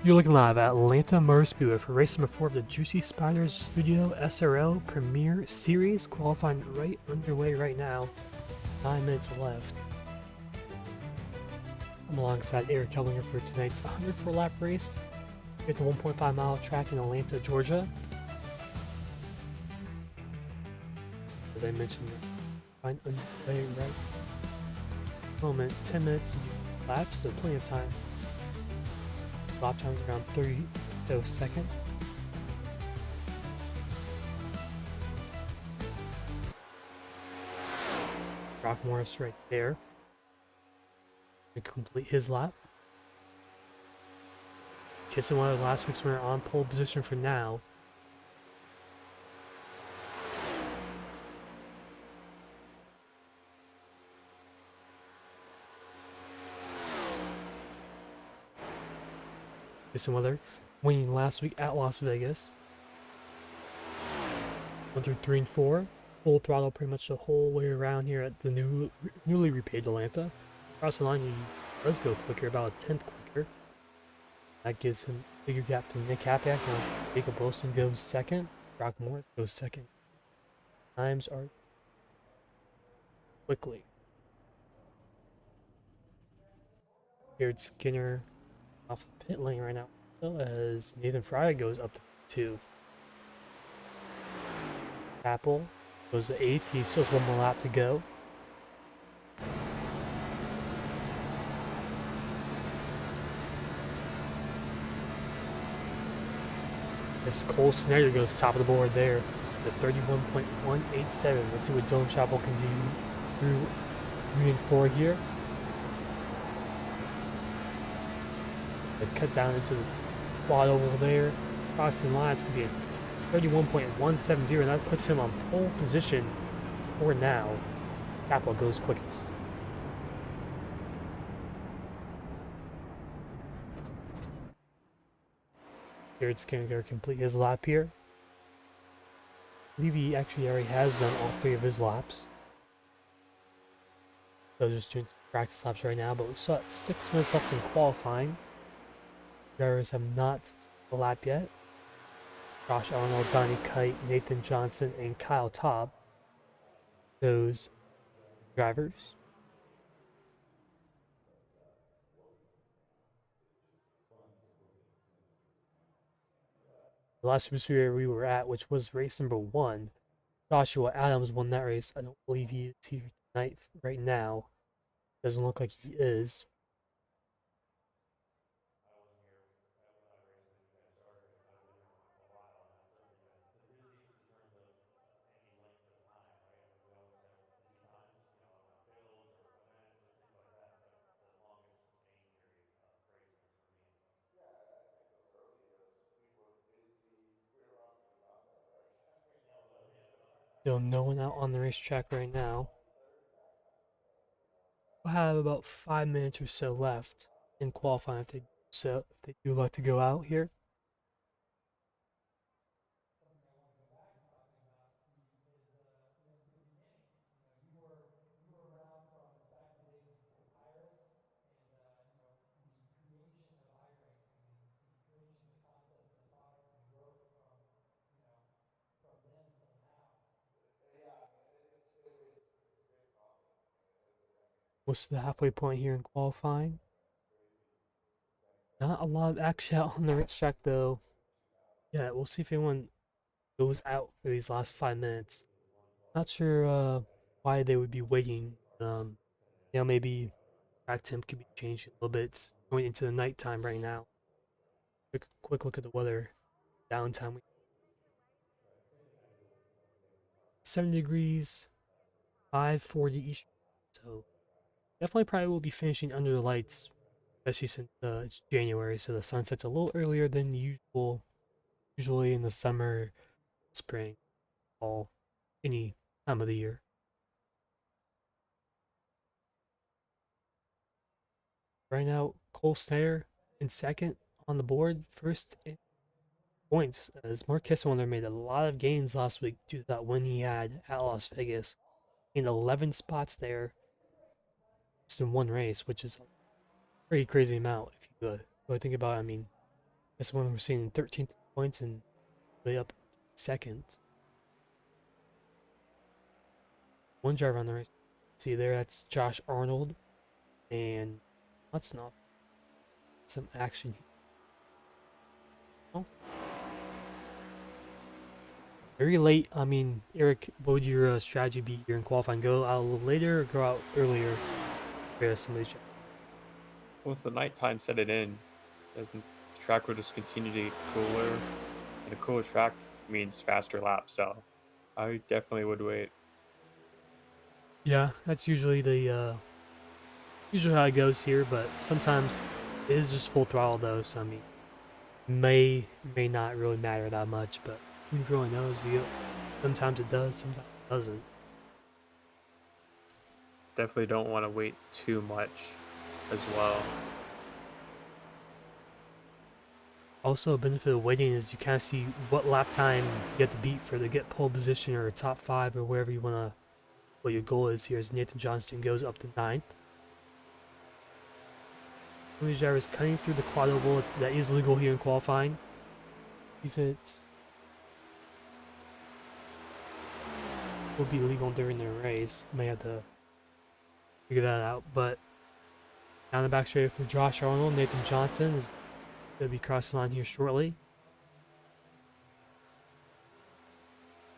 You're looking live at Atlanta Motor Speedway for race number 4 of the JuicySpydr Studio SRL Premier Series. Qualifying right underway right now. 9 minutes left. I'm alongside Eric Kellinger for tonight's 104 lap race at the 1.5 mile track in Atlanta, Georgia. As I mentioned, fine underway right moment. 10 minutes laps, so plenty of time. Lap times around 30 seconds. Brock Morris right there to complete his lap. Kissing one of last week's winner on pole position for now. Jason Weather winning last week at Las Vegas. 1 through 3 and 4. Full throttle pretty much the whole way around here at the newly repaved Atlanta. Across the line, he does go quicker, about a 10th quicker. That gives him a bigger gap to Nick Hapiak. Now Jacob Wilson goes second. Brock Morris goes second. Times are quickly. Jared Skinner off the pit lane right now, as Nathan Fryer goes up to 2. Apple goes to 8th. He still has one more lap to go. As Cole Snyder goes top of the board there at 31.187. Let's see what Dylan Chapel can do through Union 4 here. They cut down into the quad over there. Crossing line, it's going to be a 31.170, and that puts him on pole position for now. Chapel goes quickest. Jared Skinner complete his lap here. I believe he actually already has done all 3 of his laps. So just doing practice laps right now, but we still have 6 minutes left in qualifying. Drivers have not the lap yet. Josh Arnold, Donnie Kite, Nathan Johnson, and Kyle Taub. Those drivers. The last race we were at, which was race number 1, Joshua Adams won that race. I don't believe he is here tonight right now. Doesn't look like he is. Still no one out on the racetrack right now. We'll have about 5 minutes or so left in qualifying if they do like to go out here. What's the halfway point here in qualifying? Not a lot of action out on the racetrack though. Yeah, we'll see if anyone goes out for these last 5 minutes. Not sure why they would be waiting. Maybe track temp could be changed a little bit. It's going into the nighttime right now. Quick look at the weather. Downtime. 7 degrees, 540 Eastern. So definitely probably will be finishing under the lights, especially since it's January, so the sun sets a little earlier than usual. Usually in the summer, spring, fall, any time of the year. Right now, Cole Snyder in second on the board, first in points, as Mark Kessler made a lot of gains last week due to that win he had at Las Vegas. In 11 spots there, just in one race, which is a pretty crazy amount if you really think about it. I mean, This one we're seeing 13 points and way up second. One driver on the right. See there, that's Josh Arnold, and let's not some action here. Oh, very late. I mean, Eric, what would your strategy be here in qualifying? Go out a little later or go out earlier for some of these? With the nighttime setting in, as the track will just continue to get cooler, and a cooler track means faster laps. So I definitely would wait. Yeah, that's usually the usually how it goes here, but sometimes it is just full throttle though. So I mean, may not really matter that much, but who really knows? You sometimes it does, sometimes it doesn't. Definitely don't want to wait too much as well. Also, a benefit of waiting is you kind of see what lap time you have to beat for to get pole position or top five or wherever you want to. What your goal is here as Nathan Johnston goes up to ninth. Tony Jarvis cutting through the quad oval. That is legal here in qualifying. If it's will be legal during the race, may have to figure that out. But down the back straight for Josh Arnold, Nathan Johnson is going to be crossing on here shortly.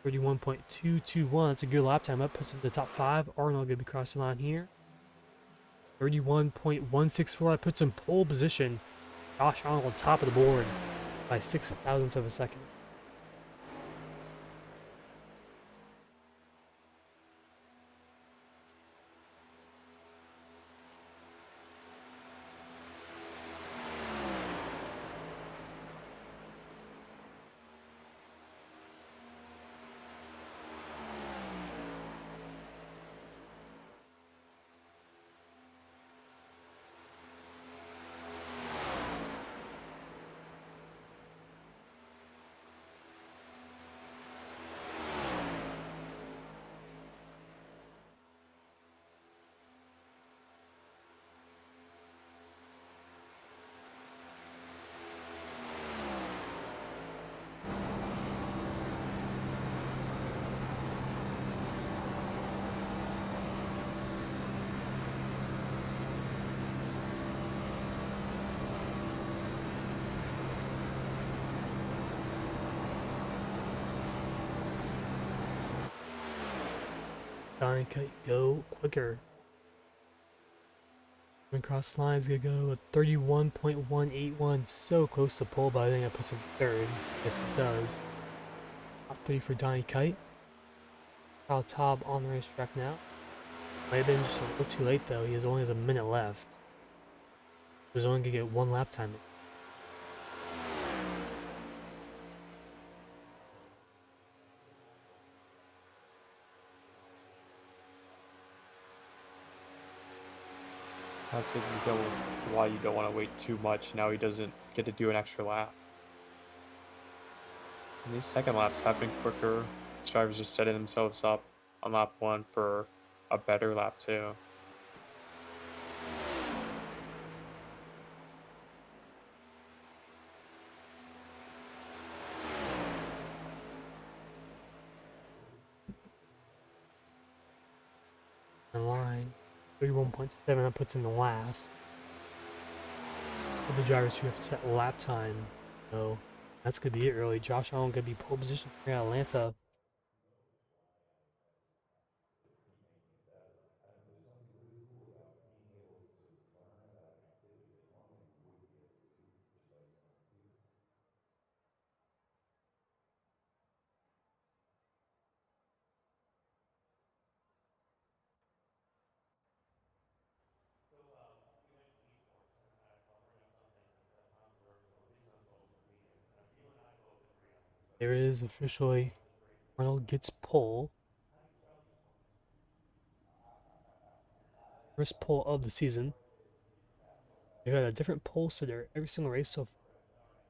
31.221. That's a good lap time. That puts him in the top five. Arnold going to be crossing on here. 31.164. That puts him pole position. Josh Arnold on top of the board by 6,000ths of a second. Donnie could go quicker. Across the line is gonna go at 31.181, so close to pole, but I think I put him third. Yes, it does. Top three for Donnie Kite. Kyle Taub on the racetrack now. Might have been just a little too late though. He only has a minute left. He's only gonna get one lap time. That's the reason why you don't want to wait too much. Now he doesn't get to do an extra lap. And these second laps happen quicker. Drivers just setting themselves up on lap one for a better lap two. In line, 31.7. That puts him in last. For the drivers who have set lap time, so that's gonna be it. Really, Josh Allen gonna be pole position for Atlanta. There is officially Arnold gets pole. First pole of the season. They've had a different pole sitter every single race so far,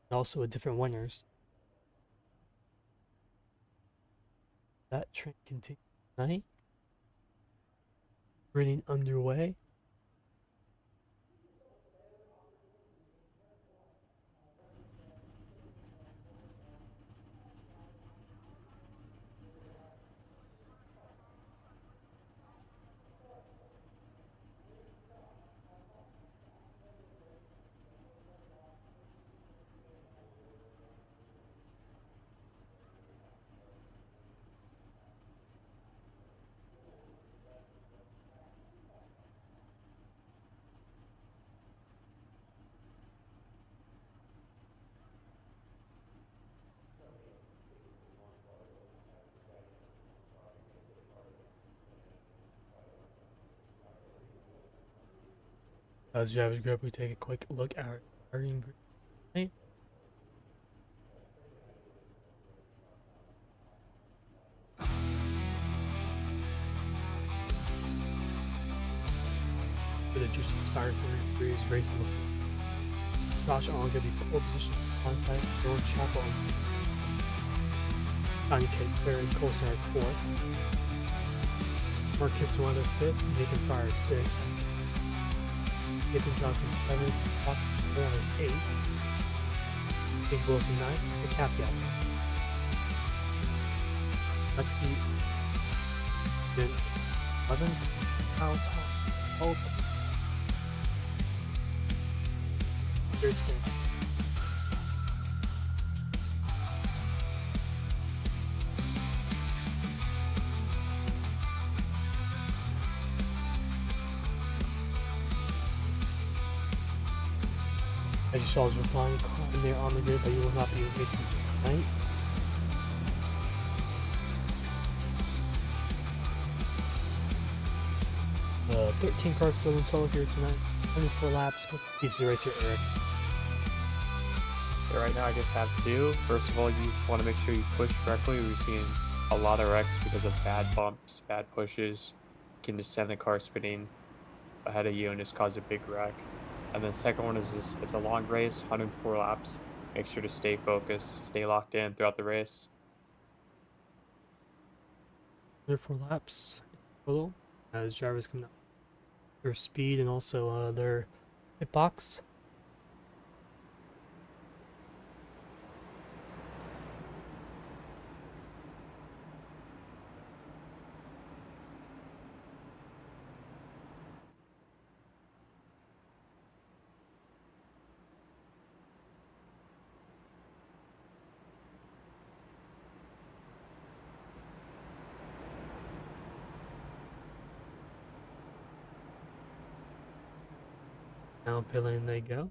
and also with different winners. That trend continues tonight. Running underway. As Javage Group, we take a quick look at our starting group tonight. For the JuicySpydr 33 is racing before Josh Allen going to be pole position onside, Jordan Chapel on Johnny K third, Colson at fourth, Marcus Weather fifth, Nathan Fryer sixth, Nathan Johnson seventh, Morales eighth, Big Wilson ninth, the Cap Gap. Lexi Vince 11th, Kyle Top 12th, third spin. As you saw, you're flying in there on the grid, but you will not be racing tonight. The 13 cars built in total here tonight. 24 laps. What piece of race here, Eric? Yeah, right now I just have two. First of all, you want to make sure you push correctly. We're seeing a lot of wrecks because of bad bumps, bad pushes. You can just send the car spinning ahead of you and just cause a big wreck. And then second one is this, it's a long race, 104 laps. Make sure to stay focused, stay locked in throughout the race. 24 laps total. As drivers come out their speed and also their pit box. Now pit lane they go.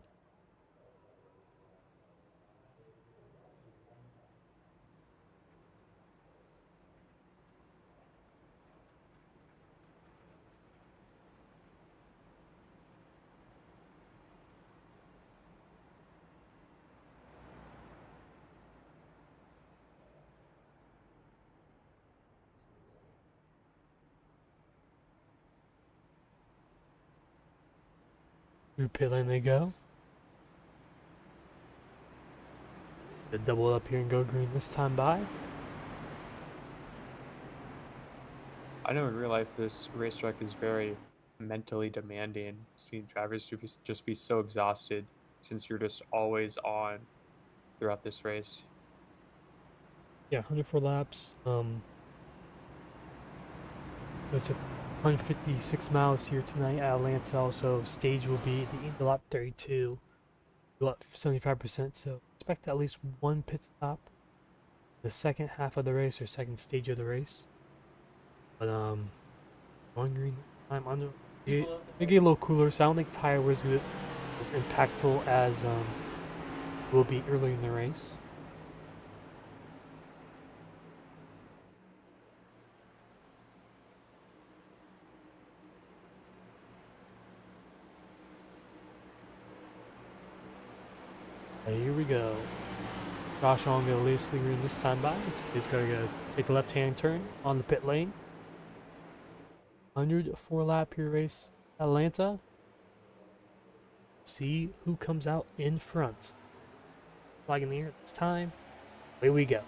Through pit lane they go. The double up here and go green this time by. I know in real life this racetrack is very mentally demanding. Seeing drivers just be so exhausted since you're just always on throughout this race. Yeah, 104 laps. It's a 156 miles here tonight at Atlanta. Also, stage will be the end of lap 32. Go up 75%. So expect at least one pit stop. The second half of the race or second stage of the race. But on green time under it get a little cooler, so I don't think tire wear is as impactful as will be early in the race. Here we go. Josh Allen gonna leave the green this time by. He's gonna go take the left-hand turn on the pit lane. 104 lap here race, Atlanta. See who comes out in front. Flag in the air this time. Away we go.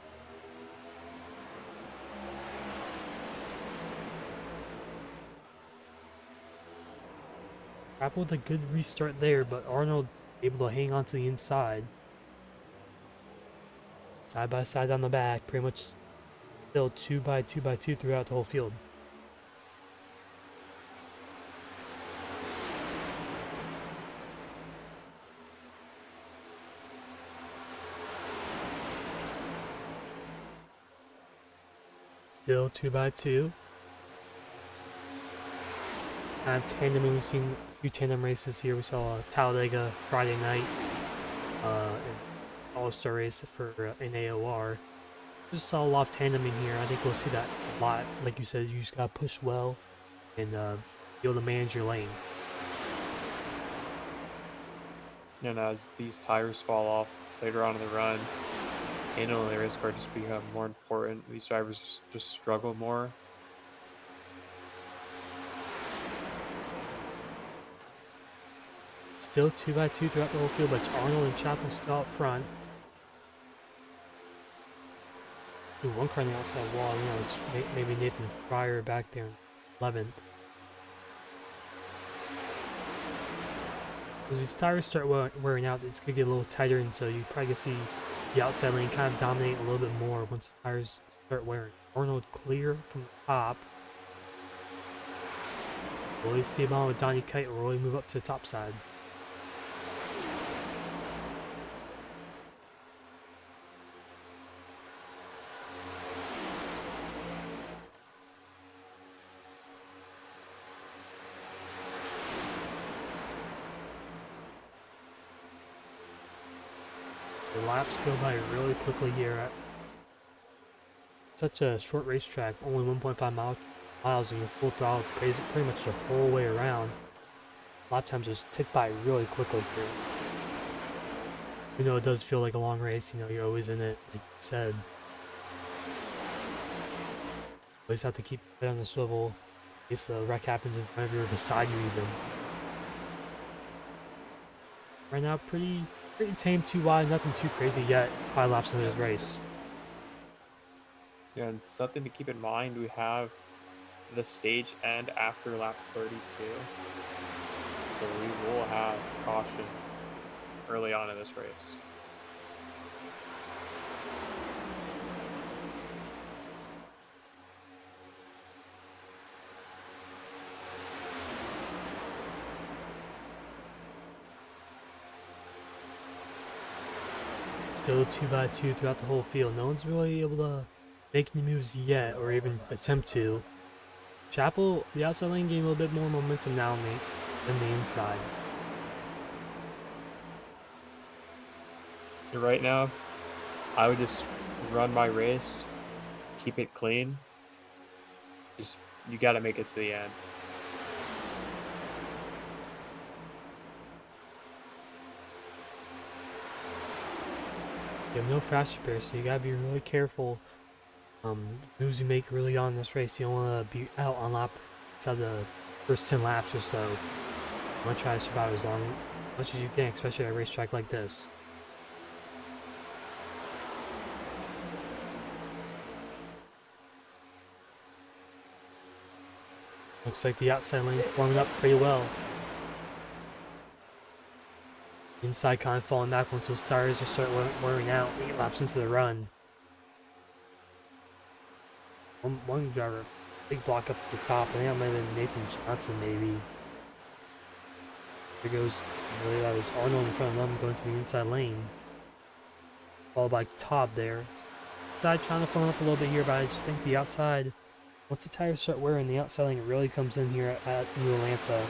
Grapple with a good restart there, but Arnold able to hang on to the inside. Side by side on the back, pretty much still 2x2x2 throughout the whole field. Still 2x2. Tandeming, we've seen a few tandem races here. We saw Talladega Friday night, an all-star race for an AOR. Just saw a lot of tandeming here. I think we'll see that a lot. Like you said, you just gotta push well and be able to manage your lane. And as these tires fall off later on in the run, handling the race car just become more important. These drivers just struggle more. Still 2x2 throughout the whole field, but Arnold and Chapel still out front. Ooh, one car on the outside wall, you know, it's maybe Nathan Fryer back there in 11th. As these tires start wearing out, it's going to get a little tighter, and so you probably gonna see the outside lane kind of dominate a little bit more once the tires start wearing. Arnold clear from the top. Roy Esteban with Donnie Kite will really move up to the top side. The laps go by really quickly here at such a short racetrack, only 1.5 miles, and you're full throttle pretty much the whole way around. Lap times just tick by really quickly here. You know, it does feel like a long race, you know, you're always in it, like you said. Always have to keep your head on the swivel in case the wreck happens in front of you or beside you even. Right now, pretty tame, too wide, nothing too crazy yet. 5 laps into this race. And something to keep in mind, we have the stage end after lap 32. So we will have caution early on in this race. Still 2x2 throughout the whole field. No one's really able to make any moves yet, or even attempt to. Chapel, the outside lane, getting a little bit more momentum now than the inside. Right now, I would just run my race, keep it clean. Just, you got to make it to the end. You have no fast repair, so you gotta be really careful. Moves you make early on in this race, you don't want to be out on lap inside the first 10 laps or so. You want to try to survive as much as you can, especially at a racetrack like this. Looks like the outside lane warming up pretty well. Inside kind of falling back once those tires will start wearing out 8 laps into the run. One driver, big block up to the top. I think that might have been Nathan Johnson, maybe. There goes, I believe that was Arnold in front of them going to the inside lane. Followed by Todd there. Inside trying to phone up a little bit here, but I just think the outside, once the tires start wearing, the outside lane really comes in here at New Atlanta.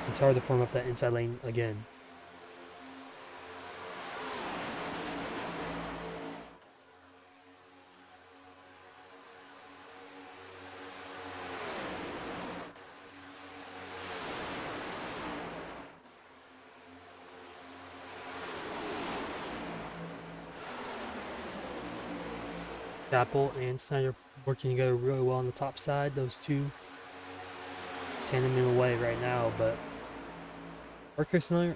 It's hard to form up that inside lane again. Chapel and Snyder working together really well on the top side. Those two tandem in the way right now, but Parker Snyder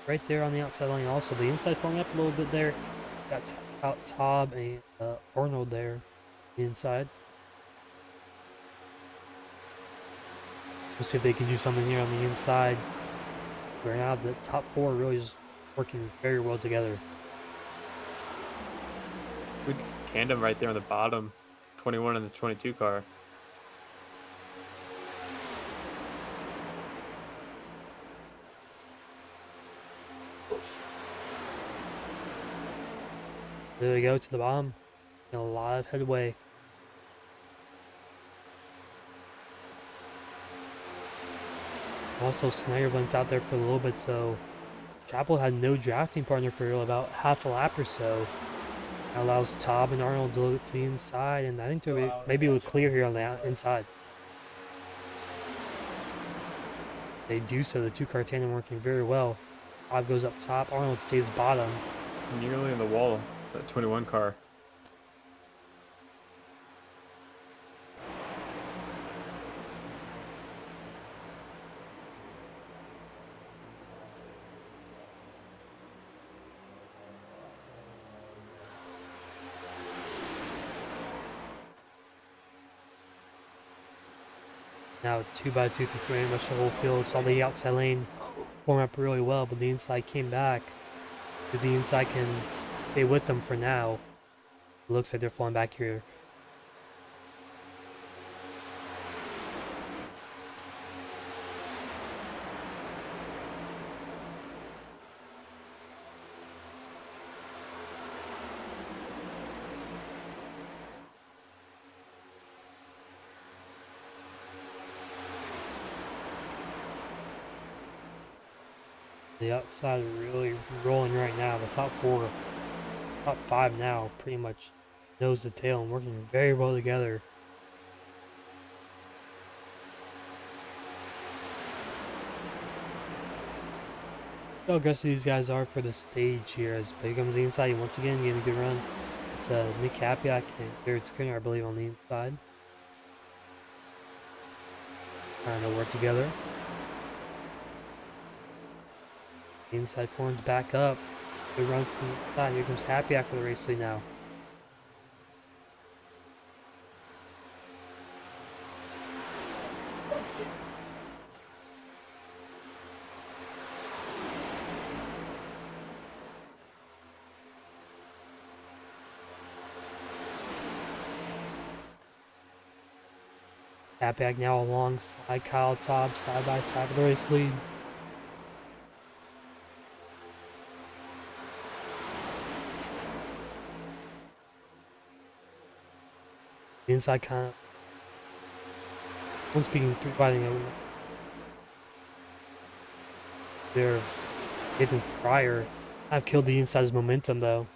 right there on the outside lane also. The inside pulling up a little bit there. Got out Tob and Arnold there inside. We'll see if they can do something here on the inside. Right now the top 4 really just working very well together. Good tandem right there on the bottom, 21 and the 22 car. There we go to the bottom. And a lot of headway. Also, Snyder went out there for a little bit, so Chapel had no drafting partner for about half a lap or so. That allows Tob and Arnold to look to the inside, and I think maybe we'll clear here on the inside. They do so, the 2-car tandem working very well. Bob goes up top. Arnold stays bottom. Nearly in the wall, that 21 car. Now 2x2 through three, rush the whole field. Saw the outside lane form up really well, but the inside came back. If the inside can stay with them for now, it looks like they're falling back here. The outside is really rolling right now. The top four, top five now, pretty much nose to tail and working very well together. How aggressive these guys are for the stage here. As here comes the inside, once again getting a good run. It's Nick Hapiak and Jared Skinner, I believe, on the inside. Trying to work together. The inside forms back up. Good run from the inside. Here comes Hapiak for the race lead now. Hapiak now alongside Kyle Taub, side by side for the race lead. The inside kind of, once speaking through fighting over there, Nathan Fryer. I've killed the inside's momentum though.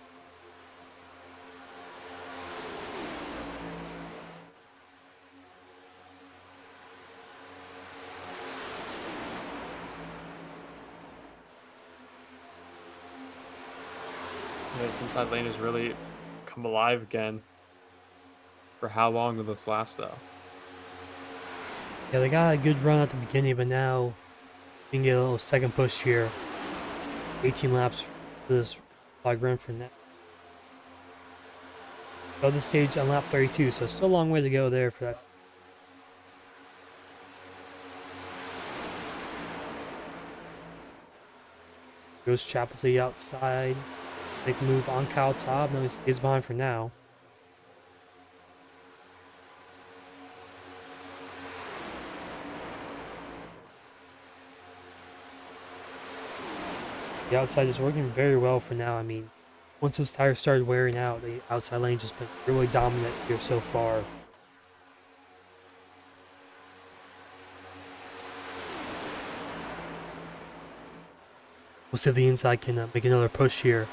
Yeah, this inside lane has really come alive again. For how long will this last, though? Yeah, they got a good run at the beginning, but now we can get a little second push here. 18 laps for this log run for now. Got the stage on lap 32, so still a long way to go there for that. Goes Chapel to the outside. Make a move on Kyle Taub. No, he stays behind for now. The outside is working very well for now. I mean, once those tires started wearing out, the outside lane just been really dominant here so far. We'll see if the inside can make another push here.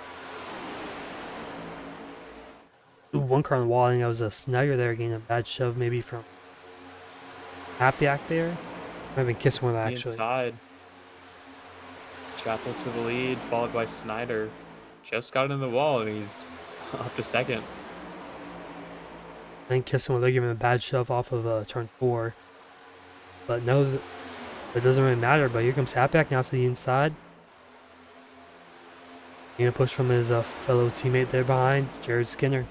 Ooh, one car on the wall. I think that was a Snyder there getting a bad shove maybe from Hapiak there. Might have been kissing one actually. Inside. Chapel to the lead, followed by Snyder. Just got in the wall and he's up to second. I think Kissing they're giving him a bad shove off of turn 4. But no, it doesn't really matter. But here comes Hapiak now to the inside. Getting a push from his fellow teammate there behind, Jared Skinner.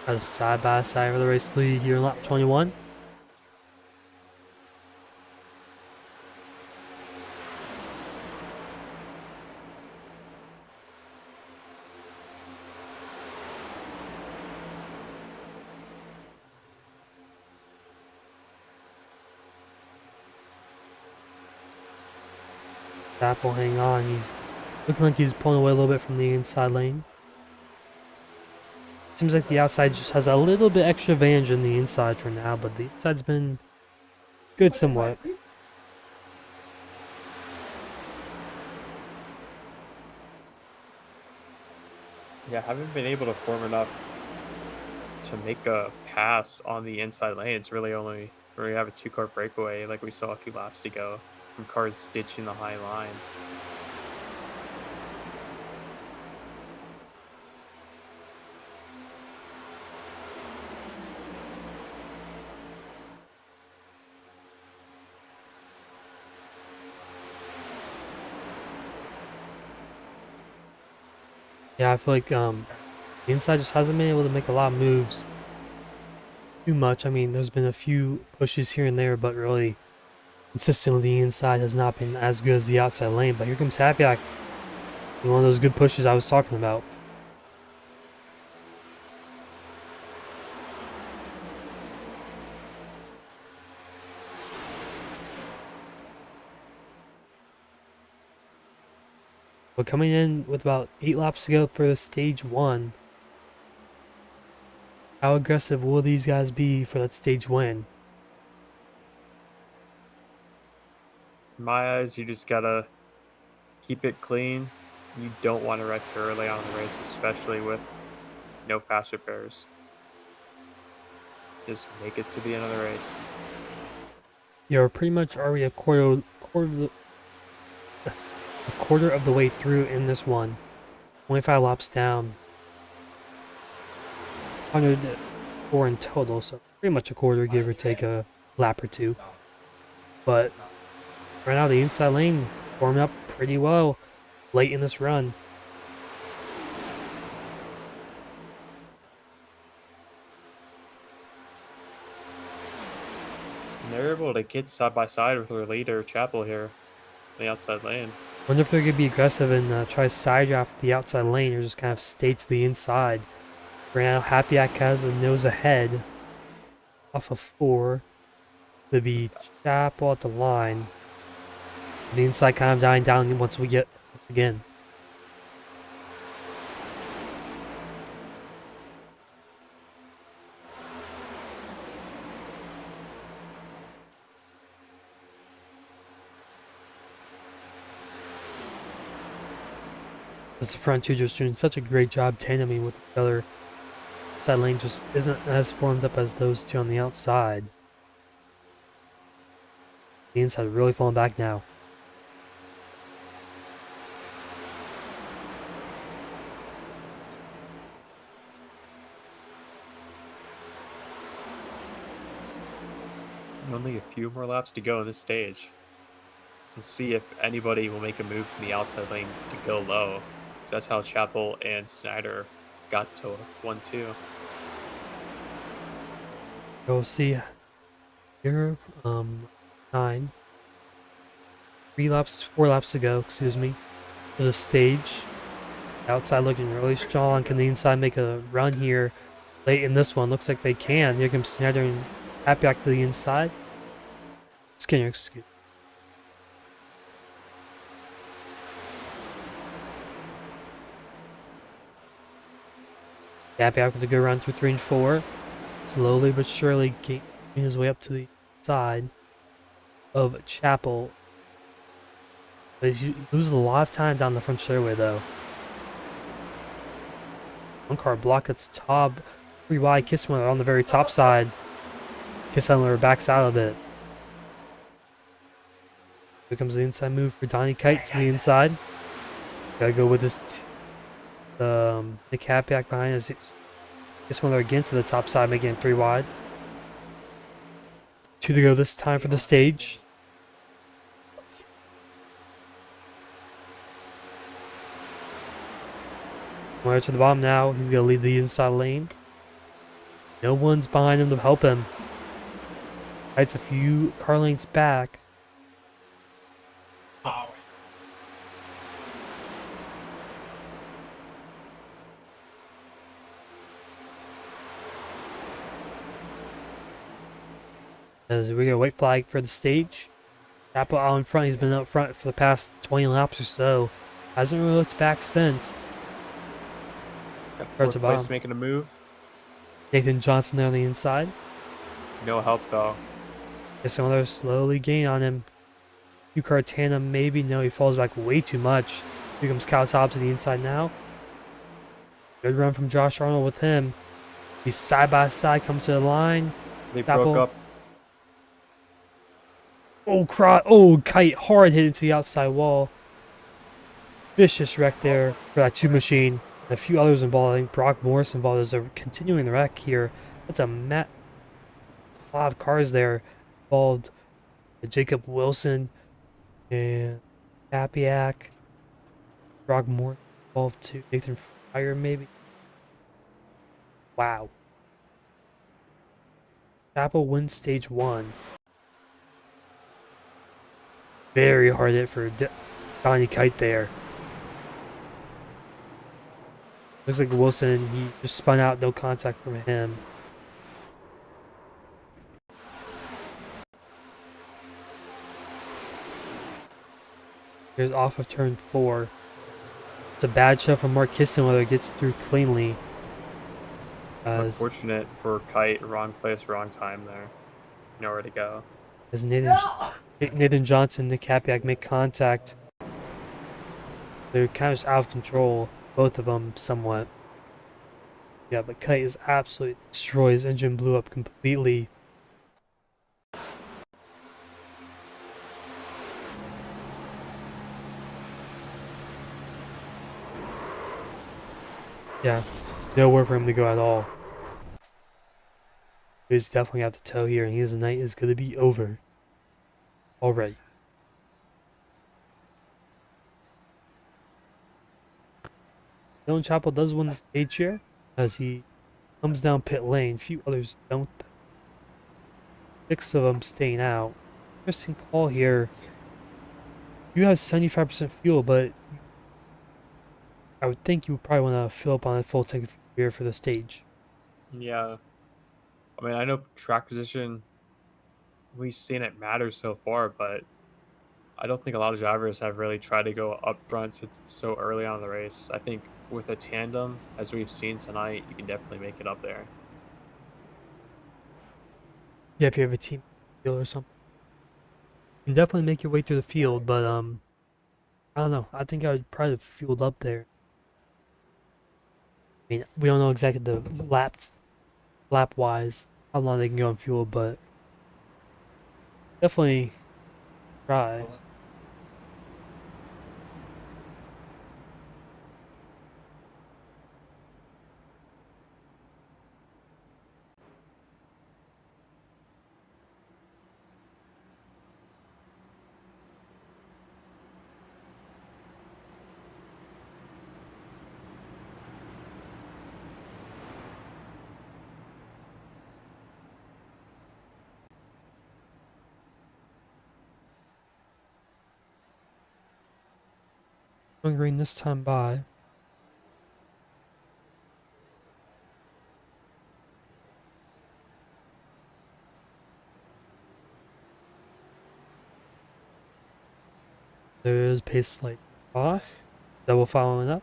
As side by side for the race lead here in lap 21. Apple, hang on. He's looking like he's pulling away a little bit from the inside lane. Seems like the outside just has a little bit extra advantage than the inside for now, but the inside's been good somewhat. Yeah, I haven't been able to form enough to make a pass on the inside lane. It's really only where we have a two-car breakaway like we saw a few laps ago from cars ditching the high line. Yeah, I feel like the inside just hasn't been able to make a lot of moves too much. I mean, there's been a few pushes here and there, but really consistently the inside has not been as good as the outside lane. But here comes Happy. One of those good pushes I was talking about. But coming in with about 8 laps to go for the stage 1, how aggressive will these guys be for that stage win? In my eyes, you just gotta keep it clean. You don't want to wreck early on in the race, especially with no fast repairs. Just make it to the end of the race. You're pretty much already a quarter of the way through in this one. 25 laps down. 104 in total, so pretty much a quarter, give or take a lap or two. But right now the inside lane formed up pretty well late in this run. And they're able to get side by side with their leader, Chapel, here on the outside lane. Wonder if they're going to be aggressive and try to side draft the outside lane or just kind of stay to the inside. Right now, Happy has a nose ahead off of 4. To be Chapel at the line. The inside kind of dying down once we get again. As the front two just doing such a great job tandeming with each other. Inside lane just isn't as formed up as those two on the outside. The inside really falling back now. Only a few more laps to go in this stage. We'll see if anybody will make a move from the outside lane to go low. So that's how Chapel and Snyder got to 1-2. We'll see here. 9. 4 laps to go, excuse me, for the stage. Outside looking really strong. Can the inside make a run here late in this one? Looks like they can. Here comes Snyder and Happy back to the inside. Skinner, excuse me. Happy with a good run through 3 and 4. Slowly but surely getting his way up to the side of Chapel. But he loses a lot of time down the front straightaway though. One car block that's top 3 wide. Kisswiller on the very top side. Kisswiller backs out of it. Here comes the inside move for Donnie Kite to the inside. Gotta go with this the cat back behind us. Kisswiller again to the top side, making it 3 wide. 2 to go this time for the stage. Right to the bottom now. He's gonna lead the inside lane. No one's behind him to help him. It's a few car lengths back. As we get a white flag for the stage. Chapel out in front. He's been up front for the past 20 laps or so. Hasn't really looked back since. Got Starts fourth place making a move. Nathan Johnson there on the inside. No help though. Kisswiller slowly gain on him. 2-car tandem maybe. No, he falls back way too much. Here comes Cow Top to the inside now. Good run from Josh Arnold with him. He's side by side, comes to the line. They broke Chapel. up. Oh, Kite hard hit into the outside wall. Vicious wreck there for that 2 machine. And a few others involved. I think Brock Morris involved as they're continuing the wreck here. That's a lot of cars there involved. Jacob Wilson and Capiak. Brock Morris involved too. Nathan Fryer maybe. Wow. Chapel wins stage 1. Very hard hit for Johnny Kite there. Looks like Wilson, he just spun out, no contact from him. Here's off of turn 4. It's a bad shot from Mark Kissen, whether it gets through cleanly. Unfortunate for Kite. Wrong place, wrong time there. Nowhere to go. As Nathan Johnson and Nick Capiak make contact. They're kind of just out of control, both of them somewhat. Yeah, but Kite is absolutely destroyed. His engine blew up completely. Yeah, nowhere for him to go at all. He's definitely out the toe here, and his night is going to be over. Already. Dylan Chapel does win the stage here as he comes down pit lane. Few others don't. 6 of them staying out. Interesting call here. You have 75% fuel, but I would think you would probably want to fill up on a full tank of beer for the stage. Yeah. I mean, I know track position, we've seen it matter so far, but I don't think a lot of drivers have really tried to go up front since it's so early on in the race. I think with a tandem, as we've seen tonight, you can definitely make it up there. Yeah, if you have a team deal or something. You can definitely make your way through the field, but I don't know. I think I would probably fueled up there. I mean, we don't know exactly the lap wise how long they can go on fuel, but definitely try. Going green this time by. There's pace light off. Double following up.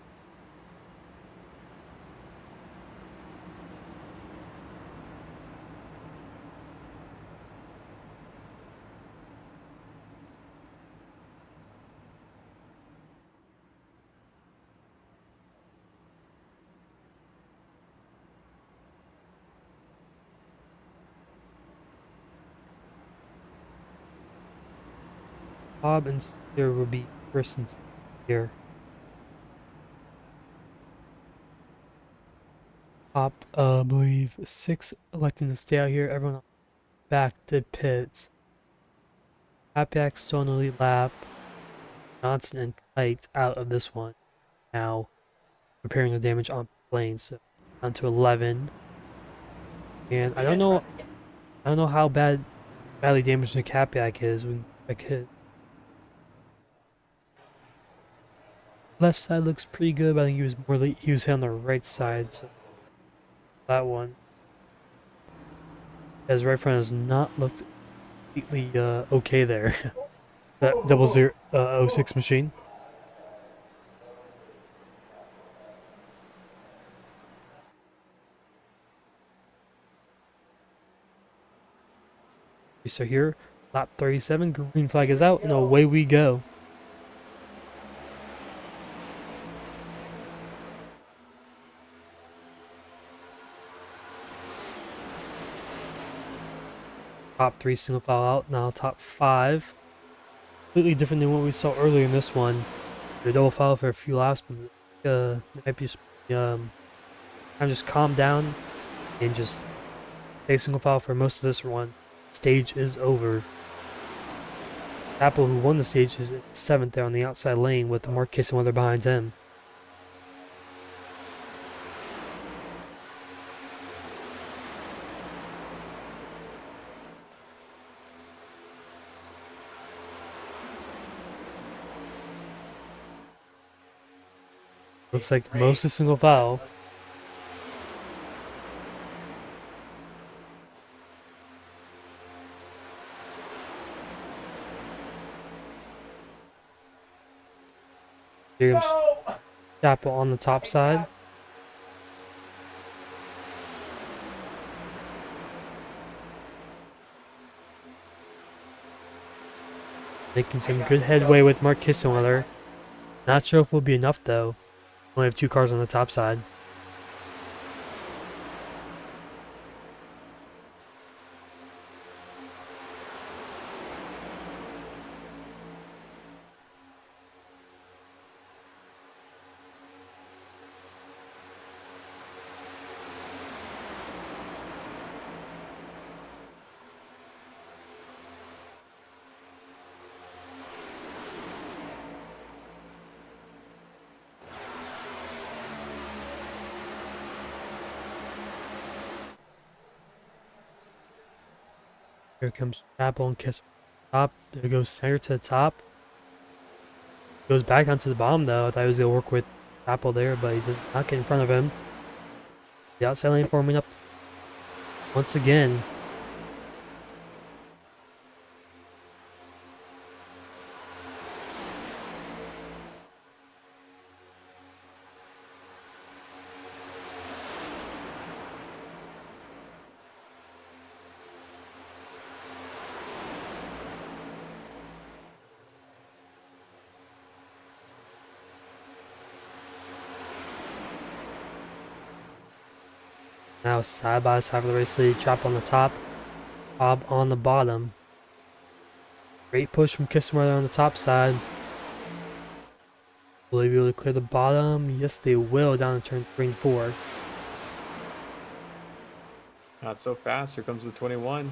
Bob and Steer will be first and here. Top, I believe 6 electing to stay out here. Everyone back to pits. Hapiak still on the lead lap. Johnson and Kite out of this one. Now repairing the damage on plane, so down to 11. And I don't know how badly damaged the Capiak is when I hit. Left side looks pretty good, but I think he was hit on the right side, so that one. His right front has not looked completely okay there. That 0006 machine. So here, lap 37, green flag is out, and away we go. top 3 single file out, now top 5. Completely different than what we saw earlier in this one. They're double file for a few laps, but they might be just kind of just calm down and just stay single file for most of this one. Stage is over. Apple, who won the stage, is in 7th there on the outside lane with Mark Kissenweather behind him. Looks like mostly single file. Here comes Apple on the top side. Making some good headway with Mark Kissenweather. Not sure if it will be enough though. Only have 2 cars on the top side. Here comes Apple and Kiss top. There goes center to the top. Goes back onto the bottom though. I thought he was gonna work with Apple there, but he does not get in front of him. The outside lane forming up once again. Now side by side for the race lead. Chop on the top, Bob on the bottom. Great push from Kissenweather on the top side. Will they be able to clear the bottom? Yes, they will down to turn 3 and 4. Not so fast. Here comes the 21.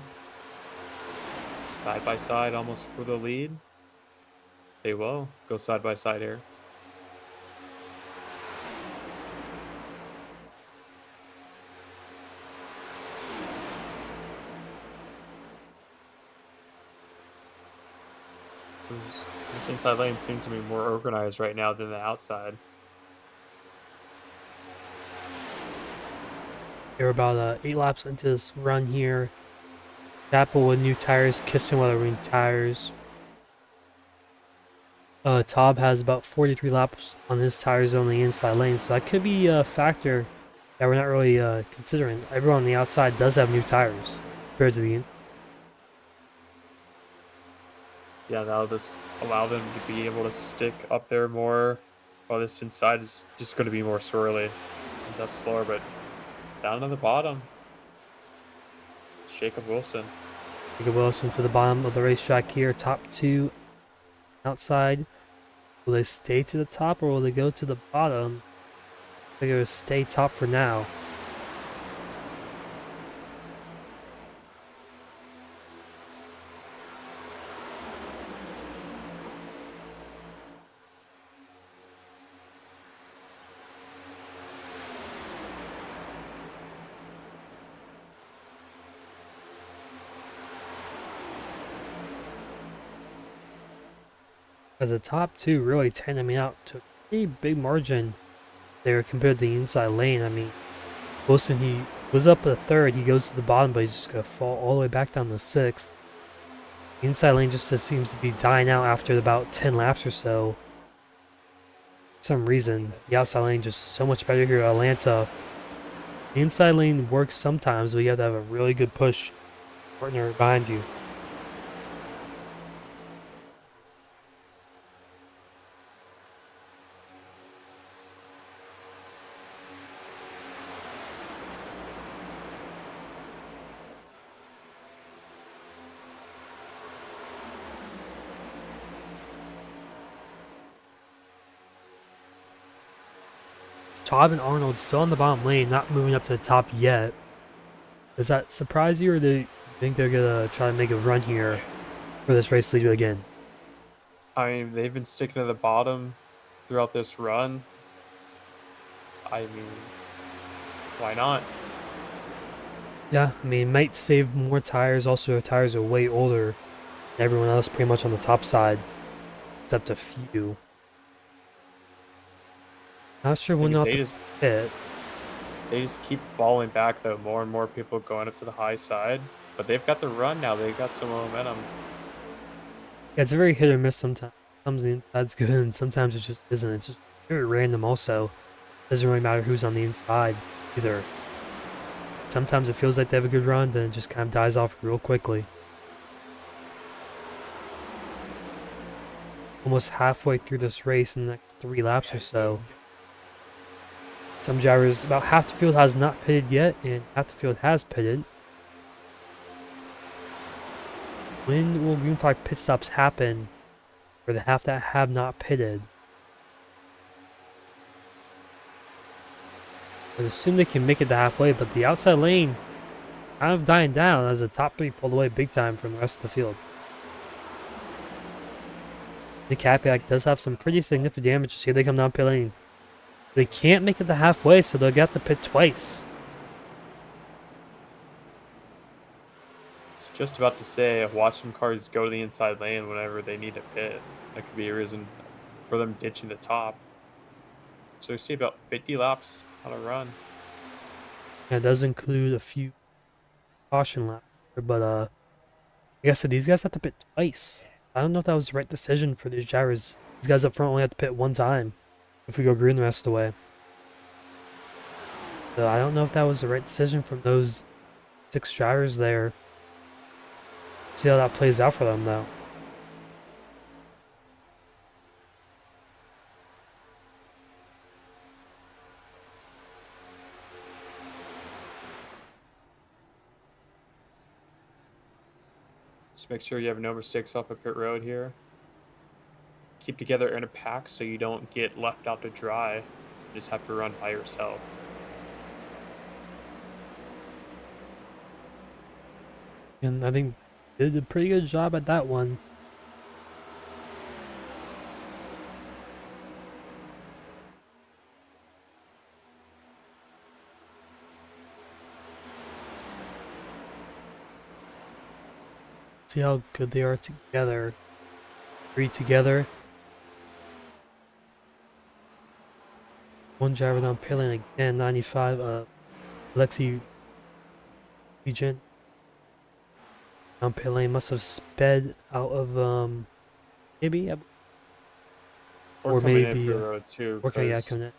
Side by side, almost for the lead. They will go side by side here. So this inside lane seems to be more organized right now than the outside. They're about 8 laps into this run here. Apple with new tires, Kissenweather with new tires. Taub has about 43 laps on his tires on the inside lane, so that could be a factor that we're not really considering. Everyone on the outside does have new tires compared to the inside. Yeah, that'll just allow them to be able to stick up there more, while this inside is just going to be more swirly and thus slower. But down to the bottom, it's Jacob Wilson. Jacob Wilson to the bottom of the racetrack here, top 2 outside. Will they stay to the top or will they go to the bottom? They're going to stay top for now. As the top 2 really tandeming out to a pretty big margin there compared to the inside lane. I mean, Wilson, he was up at 3rd, he goes to the bottom, but he's just going to fall all the way back down to 6th. The inside lane just seems to be dying out after about 10 laps or so. For some reason, the outside lane just is so much better here at Atlanta. The inside lane works sometimes, but you have to have a really good push partner behind you. Todd and Arnold still on the bottom lane, not moving up to the top yet. Does that surprise you, or do you think they're gonna try to make a run here for this race leader again? I mean, they've been sticking to the bottom throughout this run. I mean, why not? Yeah, I mean, might save more tires. Also, their tires are way older than everyone else, pretty much on the top side, except a few. Not sure Thing when is, not to pit. they just keep falling back though. More and more people going up to the high side, but they've got the run now. They've got some momentum. Yeah, it's a very hit or miss sometimes. Sometimes the inside's good, and sometimes it just isn't. It's just very random. Also, doesn't really matter who's on the inside either. Sometimes it feels like they have a good run, then it just kind of dies off real quickly. Almost halfway through this race in the next 3 laps or so. Some drivers, about half the field has not pitted yet, and half the field has pitted. When will green flag pit stops happen for the half that have not pitted? I would assume they can make it to halfway, but the outside lane kind of dying down as the top 3 pulled away big time from the rest of the field. The Capiac does have some pretty significant damage. Here they come down pit lane. They can't make it to halfway, so they'll get to pit twice. It's just about to say, watch some cars go to the inside lane whenever they need to pit. That could be a reason for them ditching the top. So we see about 50 laps on a run. And it does include a few caution laps, but like I said, these guys have to pit twice. I don't know if that was the right decision for these drivers. These guys up front only have to pit one time if we go green the rest of the way. So I don't know if that was the right decision from those 6 drivers there. See how that plays out for them though. Just make sure you have no mistakes off of pit road here. Keep together in a pack so you don't get left out to dry. You just have to run by yourself. And I think they did a pretty good job at that one. See how good they are together. 3 together. One driver down pit lane again, 95. Alexi Regent down pit lane must have sped out of maybe or coming maybe in pit road too. okay, yeah, coming in.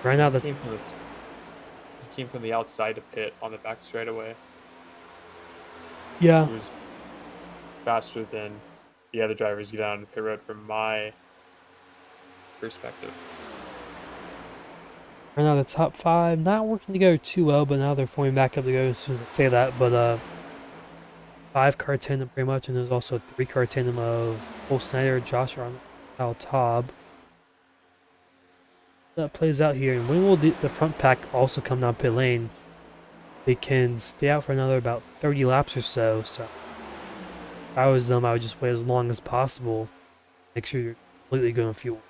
Right now He came from the outside to pit on the back straightaway. yeah. He was faster than the other drivers get out on the pit road from my perspective. Right now the top 5 not working together too well, but now they're forming back up together as soon as I say that. But 5 car tandem pretty much, and there's also 3 car tandem of Cole Snyder, Josh Arnold, Al Taub. That plays out here, and when will the front pack also come down pit lane? They can stay out for another about 30 laps or so. So if I was them, I would just wait as long as possible. Make sure you're completely good on fuel.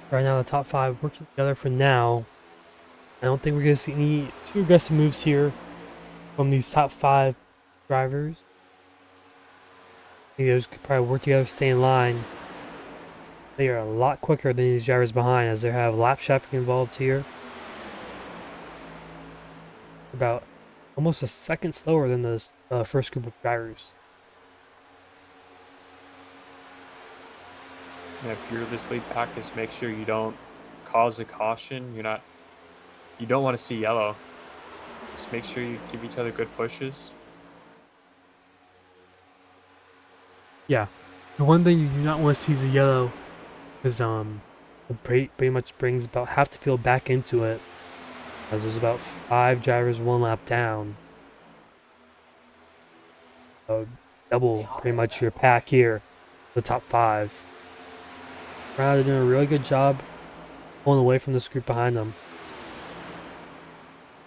Right now, the top 5 working together for now. I don't think we're going to see any too aggressive moves here from these top 5 drivers. You guys could probably work together, stay in line. They are a lot quicker than these drivers behind, as they have lap shafting involved here. About almost a second slower than the first group of drivers. And if you're this lead pack, just make sure you don't cause a caution. You don't want to see yellow. Just make sure you give each other good pushes. Yeah, the one thing you do not want to see is a yellow, because it pretty much brings about half the field back into it, as there's about 5 drivers 1 lap down. So double pretty much your pack here, the top 5. Right, they're doing a really good job pulling away from this group behind them.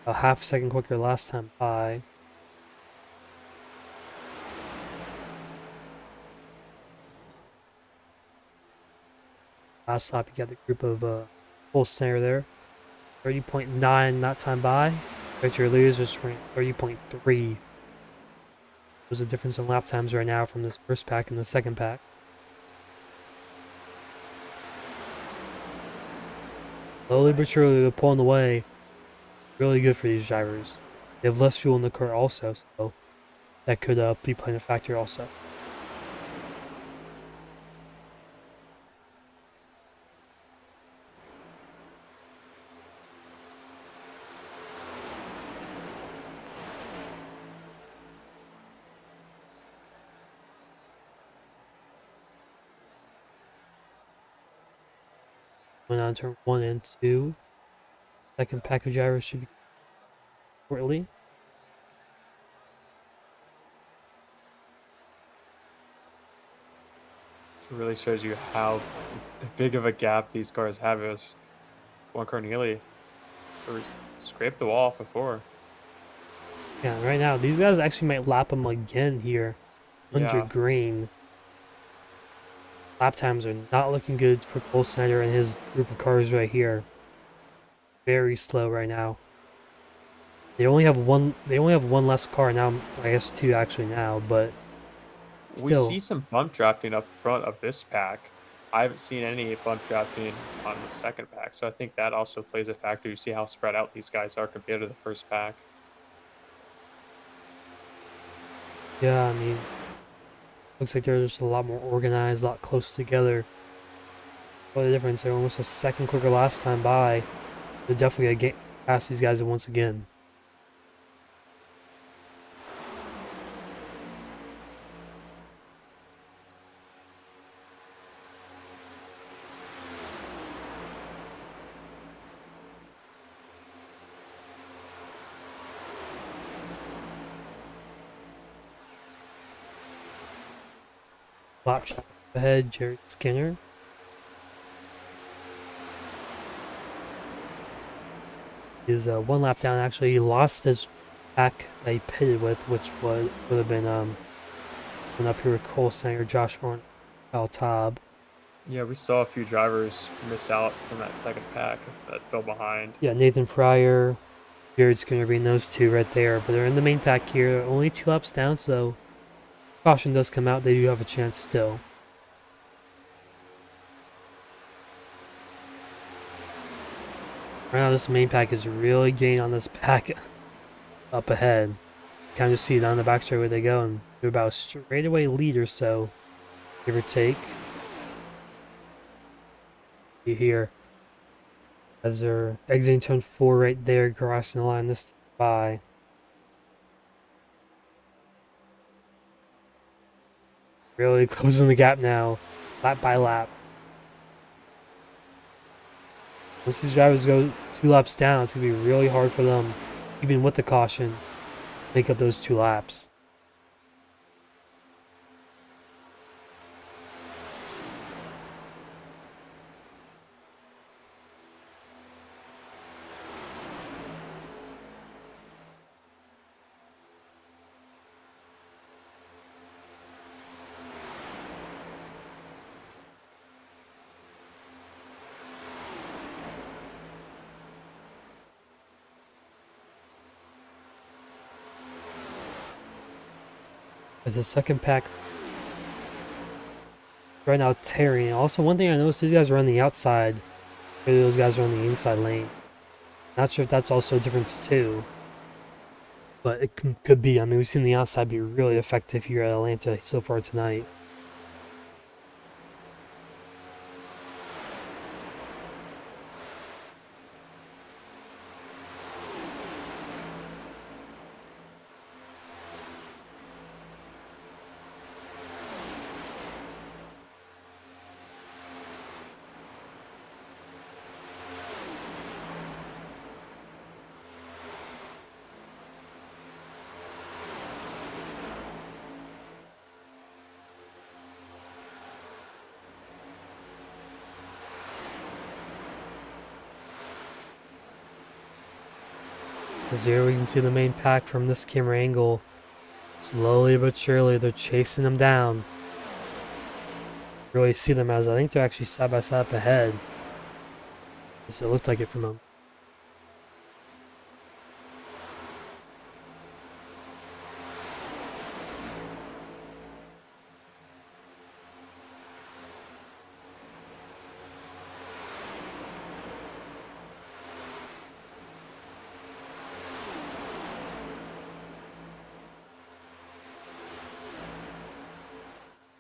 A half second quicker last time by. Last lap, you got the group of full snare there. 30.9 that time by. Victor Leaders was ranked 30.3. There's a difference in lap times right now from this first pack and the second pack. Slowly but surely, they're pulling away. Really good for these drivers. They have less fuel in the car also, so that could be playing a factor also. Going on turn 1 and 2. Second pack of drivers should be shortly. It really shows you how big of a gap these cars have. It was one car nearly scraped the wall before. Yeah, right now, these guys actually might lap them again here. Under Yeah. green. Lap times are not looking good for Cole Snyder and his group of cars right here. Very slow right now. They only have one. They only have one less car now. I guess 2 actually now, but We still. see some bump drafting up front of this pack. I haven't seen any bump drafting on the second pack, so I think that also plays a factor. You see how spread out these guys are compared to the first pack. Yeah, I mean, looks like they're just a lot more organized, a lot closer together. What a difference! They're almost a second quicker last time by. They're definitely gonna get past these guys once again. Lap shot ahead, Jared Skinner. Is 1 lap down. Actually, he lost his pack that he pitted with, which would have been up here with Cole Sanger, Josh Warren, Al Taub. Yeah, we saw a few drivers miss out from that second pack that fell behind. Yeah, Nathan Fryer, Jared Skinner being those 2 right there. But they're in the main pack here. Only 2 laps down, so caution does come out. They do have a chance still. Right now, this main pack is really getting on this pack up ahead. Kind of see down the back straight where they go, and they're about a straightaway lead or so, give or take. You hear as they're exiting turn 4 right there, crossing the line this by. Really closing the gap now, lap by lap. Once these drivers go 2 laps down, it's going to be really hard for them, even with the caution, to make up those 2 laps. As the second pack right now tearing. Also, one thing I noticed, these guys are on the outside. Maybe those guys are on the inside lane. Not sure if that's also a difference too. But it could be. I mean, we've seen the outside be really effective here at Atlanta so far tonight. As here we can see the main pack from this camera angle. Slowly but surely, they're chasing them down. Really see them as I think they're actually side by side up ahead. So it looked like it from them.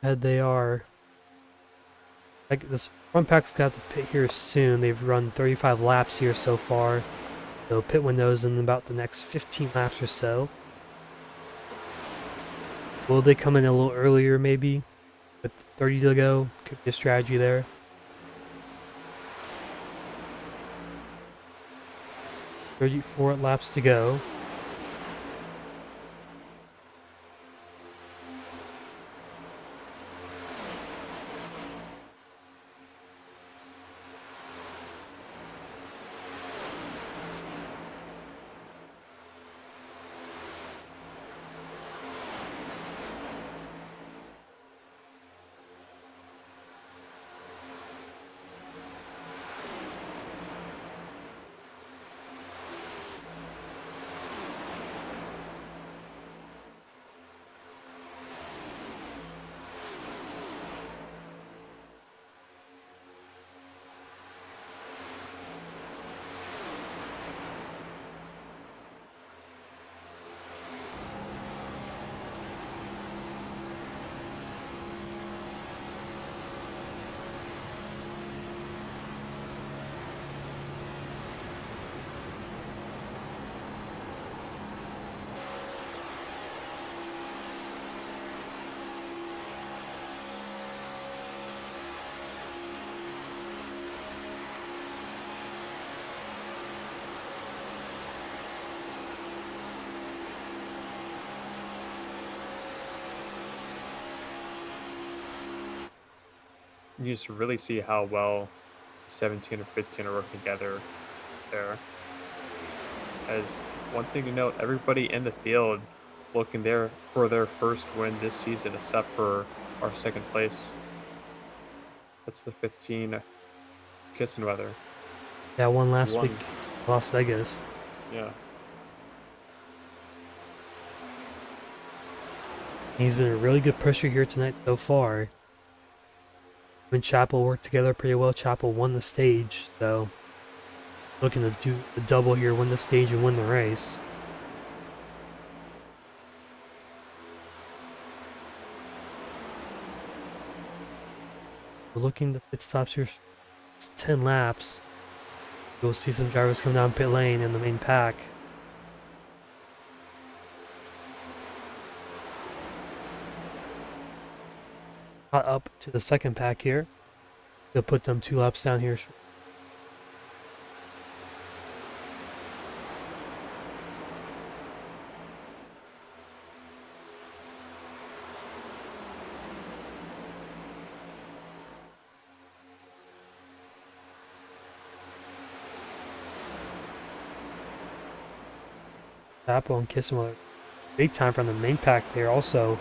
Ahead they are. Like this front pack's got to pit here soon. They've run 35 laps here so far. So pit windows in about the next 15 laps or so. Will they come in a little earlier maybe? With 30 to go? Could be a strategy there. "34 laps to go. You just really see how well 17 or 15 are working together there. As one thing to note, everybody in the field looking there for their first win this season, except for our second place. That's the 15 Kissing Weather. Yeah, one last Won. week, Las Vegas. Yeah. He's been a really good pusher here tonight so far. Him and Chapel worked together pretty well. Chapel won the stage, so looking to do the double here, win the stage and win the race. We're looking to pit stops here. It's 10 laps. You'll see some drivers come down pit lane in the main pack. Caught up to the second pack here. They'll put them 2 laps down here. Apple and Kissing big time from the main pack there also.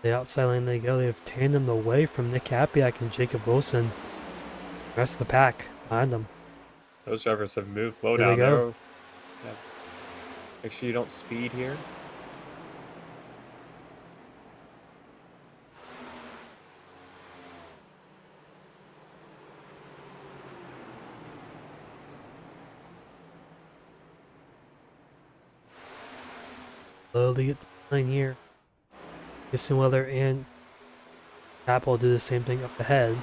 The outside lane they go. They have tandem away from Nick Appiak and Jacob Wilson. rest of the pack behind them. Those drivers have moved low There they down go. there. Yeah. Make sure you don't speed here. Slowly get the plane here. Weather and Apple do the same thing up ahead.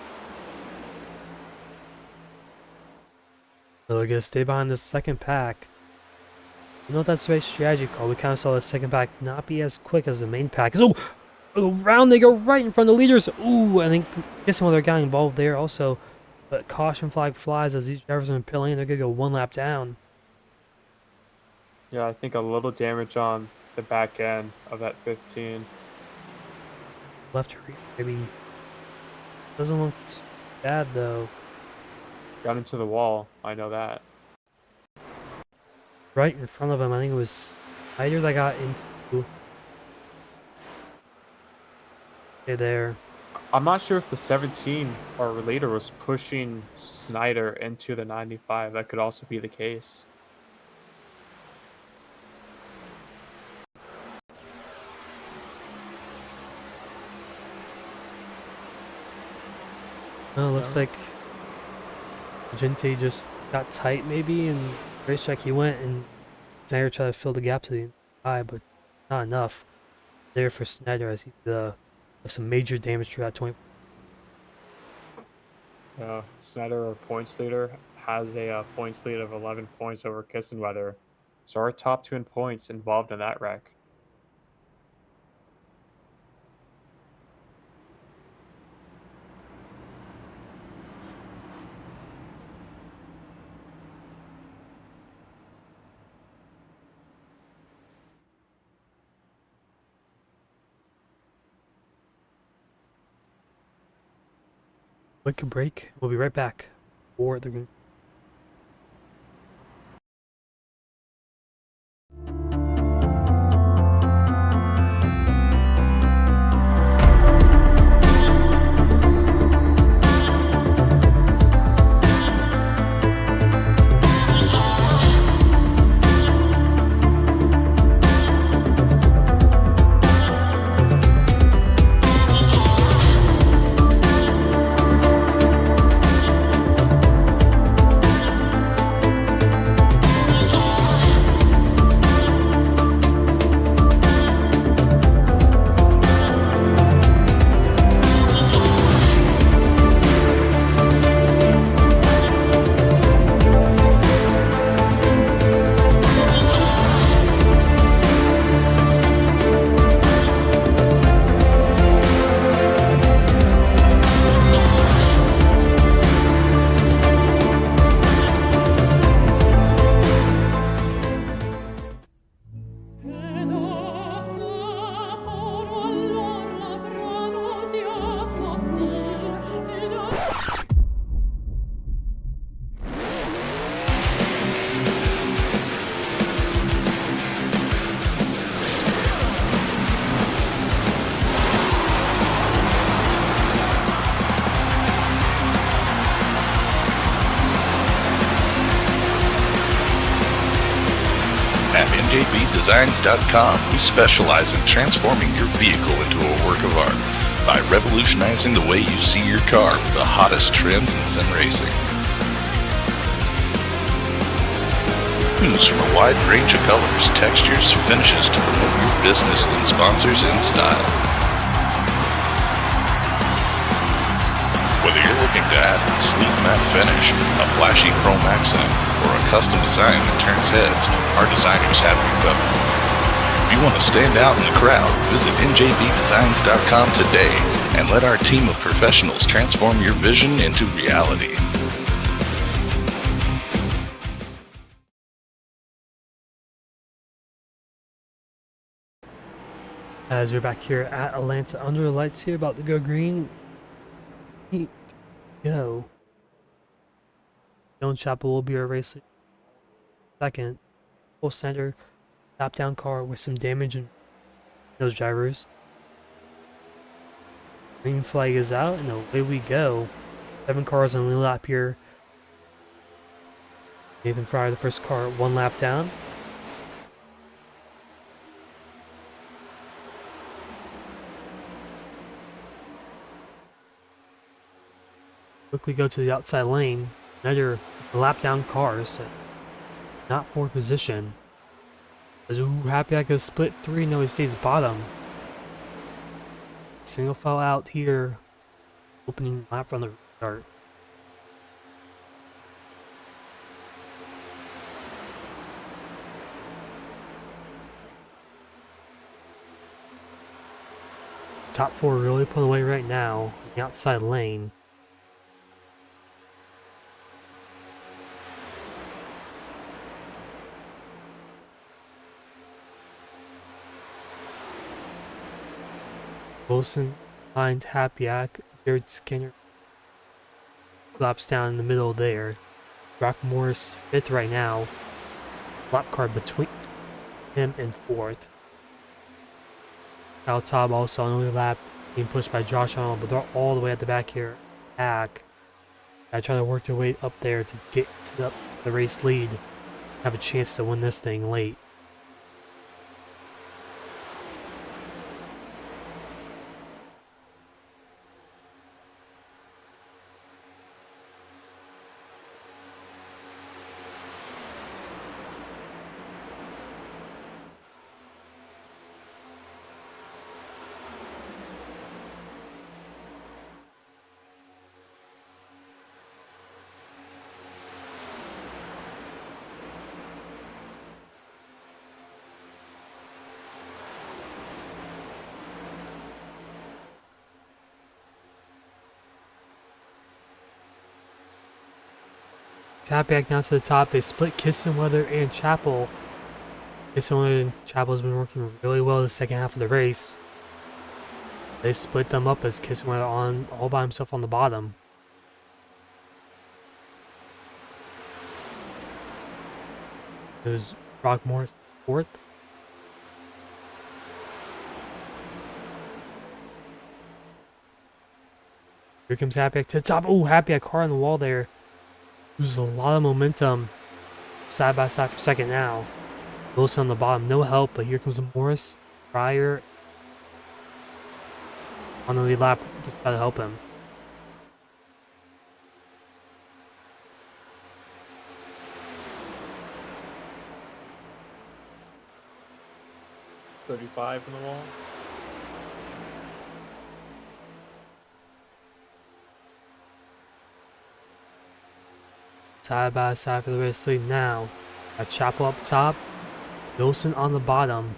So they're gonna stay behind the second pack. You know that's the right strategy call. We kind of saw the second pack not be as quick as the main pack. Oh, around they go right in front of the leaders. Ooh, I think Weather got involved there also. But caution flag flies as these drivers are pulling in. They're gonna go one lap down. Yeah, I think a little damage on the back end of that 15. Left to right, maybe. Doesn't look too bad though. Got into the wall. I know that. Right in front of him, I think it was Spider that got into. Okay, there. I'm not sure if the 17 or later was pushing Snyder into the 95. That could also be the case. Oh, looks like Gente just got tight maybe, and racetrack he went, and Snyder tried to fill the gap to the inside, but not enough there for Snyder as he have some major damage to that 20. Snyder, our points leader, has a points lead of 11 points over Kissenweather. So our top two in points involved in that wreck. Quick break. We'll be right back. Or they're going. At NJBDesigns.com, we specialize in transforming your vehicle into a work of art by revolutionizing the way you see your car with the hottest trends in sim racing. Choose from a wide range of colors, textures, finishes to promote your business and sponsors in style. Whether you're looking to add a sleek matte finish, a flashy chrome accent, or a custom design that turns heads, our designers have you covered. If you want to stand out in the crowd, visit njbdesigns.com today and let our team of professionals transform your vision into reality. As we're back here at Atlanta under the lights here, about to go green. Go. Stone Chapel will be our race second. Full center, top down car with some damage in those drivers. Green flag is out, and away we go. 7 cars on the lap here. Nathan Fryer, the first car, 1 lap down. Quickly go to the outside lane. Another lap down car, so not for position. Ooh, happy I could split 3. No, he stays bottom. Single file out here. Opening lap from the start. Top 4 really pulling away right now in the outside lane. Wilson behind Happyak, Jared Skinner laps down in the middle there. Brock Morris 5th right now. Lap car between him and 4th. Kyle Taub also on the only lap being pushed by Josh Arnold, but they're all the way at the back here. Back. I try to work their way up there to get to the race lead. Have a chance to win this thing late. Tap back down to the top. They split Kissenweather and Chapel. Kissenweather and Chapel has been working really well the second half of the race. They split them up as Kissenweather on all by himself on the bottom. There's Brock Morris 4th. Here comes Happy to the top. Oh, Happy car on the wall there. Loses a lot of momentum side by side for second now. Wilson on the bottom, no help, but here comes Morris, Fryer on the lead lap to try to help him. .35 in the wall. Side by side for the race lead now. Got Chapel up top, Wilson on the bottom.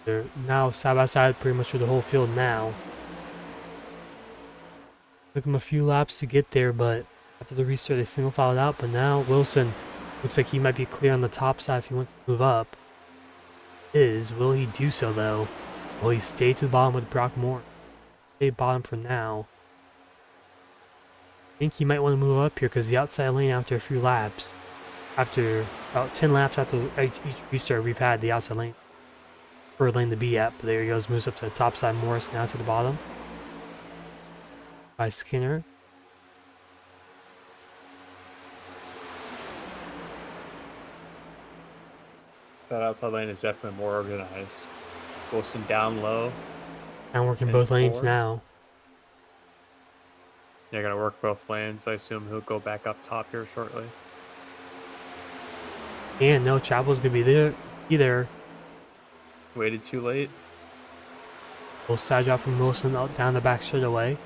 They're now side by side pretty much through the whole field now. Took him a few laps to get there, but after the restart they single filed out. But now Wilson looks like he might be clear on the top side if he wants to move up. Will he do so though? Will he stay to the bottom with Brock Moore? Stay bottom for now. I think he might want to move up here because the outside lane after a few laps, after about 10 laps after each restart, we've had the outside lane for lane to be at. But there he goes, moves up to the top side. Morris now to the bottom by Skinner. That outside lane is definitely more organized. Wilson down low. And working both lanes now. They're going to work both lanes. I assume he'll go back up top here shortly. And no, Chapel's going to be there either. Waited too late. Little side drop from Wilson out down the back straight away.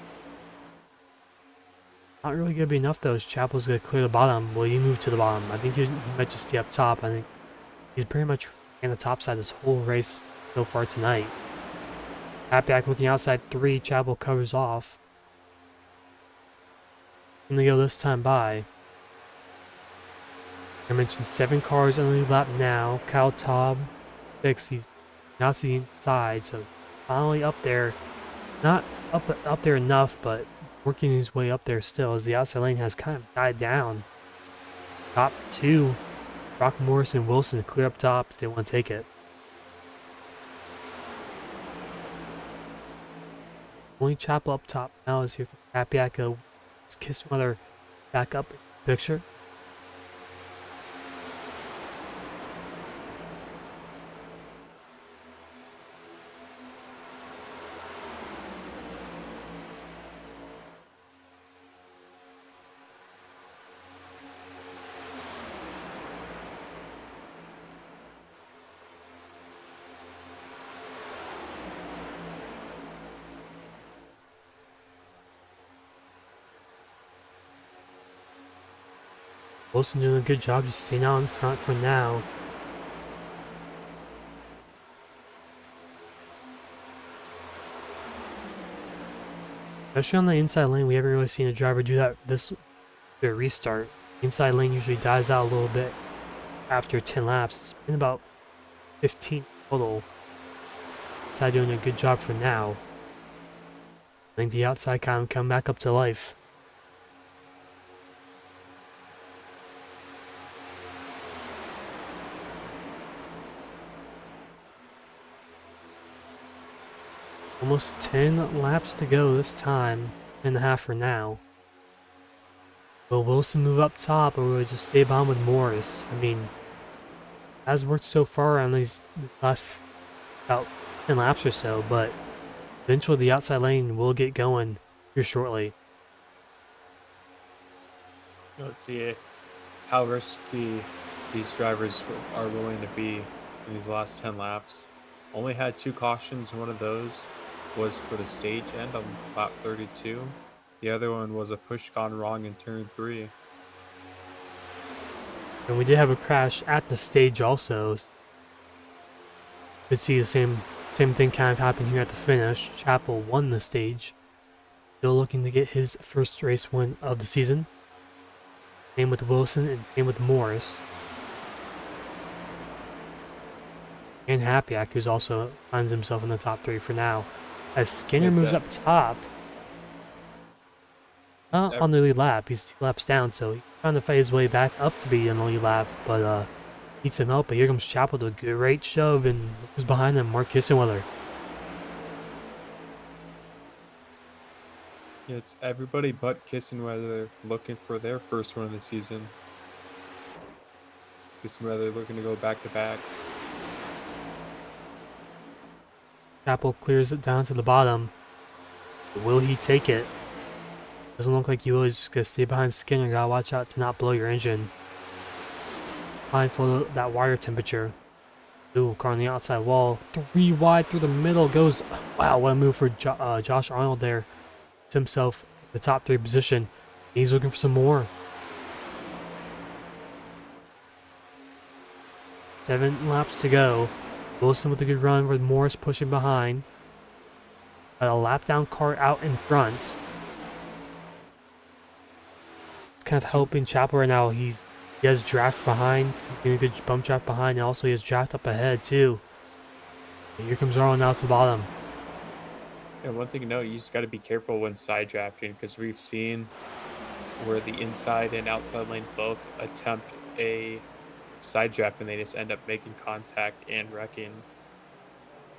Not really going to be enough though. Chapel's going to clear the bottom. Will you move to the bottom? I think he might just stay up top. I think he's pretty much in the top side this whole race so far tonight. Happyak looking outside 3. Chapel covers off. And they go this time by. I mentioned 7 cars on the lead lap now. Kyle Taub 6. He's now to the inside, so finally up there. Not up there enough, but working his way up there still as the outside lane has kind of died down. Top 2, Brock Morris and Wilson clear up top if they want to take it. only Chapel up top now is here. Capiaco is Kissing Weather back up in the picture. Wilson doing a good job just staying out in front for now. Especially on the inside lane, we haven't really seen a driver do that this restart. Inside lane usually dies out a little bit after 10 laps. It's been about 15 total. Inside doing a good job for now. I think the outside kind of come back up to life. Almost 10 laps to go this time. 10.5 for now. Will Wilson move up top, or will he just stay behind with Morris? I mean, it has worked so far on these last about 10 laps or so, but eventually the outside lane will get going here shortly. Let's see how risky these drivers are willing to be in these last 10 laps. Only had 2 cautions. One of those was for the stage end on lap 32. The other one was a push gone wrong in turn 3. And we did have a crash at the stage also. Could see the same thing kind of happen here at the finish. Chapel won the stage. Still looking to get his first race win of the season. Same with Wilson and same with Morris. And Happyak, who's also finds himself in the top 3 for now. As Skinner moves up top. Not on the lead lap, he's 2 laps down, so he's trying to fight his way back up to be on the lead lap, but beats him out. But here comes Chapel with a great shove, and who's behind him? Mark Kissenweather. Yeah, it's everybody but Kissenweather looking for their first one of the season. Kissenweather looking to go back to back. Chapel clears it down to the bottom. Will he take it? Doesn't look like he will. He's just gonna stay behind Skinner. Gotta watch out to not blow your engine. Mindful of that wire temperature. Ooh, car on the outside wall. 3 wide through the middle goes. Wow, what a move for Josh Arnold there. Puts himself in the top 3 position. He's looking for some more. 7 laps to go. Wilson with a good run with Morris pushing behind. A lap down car out in front. It's kind of helping Chapel right now. He has draft behind. He's getting a good bump draft behind. And also he has draft up ahead too. And here comes Arnold now to the bottom. Yeah, one thing to note, you just got to be careful when side drafting, because we've seen where the inside and outside lane both attempt a side draft and they just end up making contact and wrecking.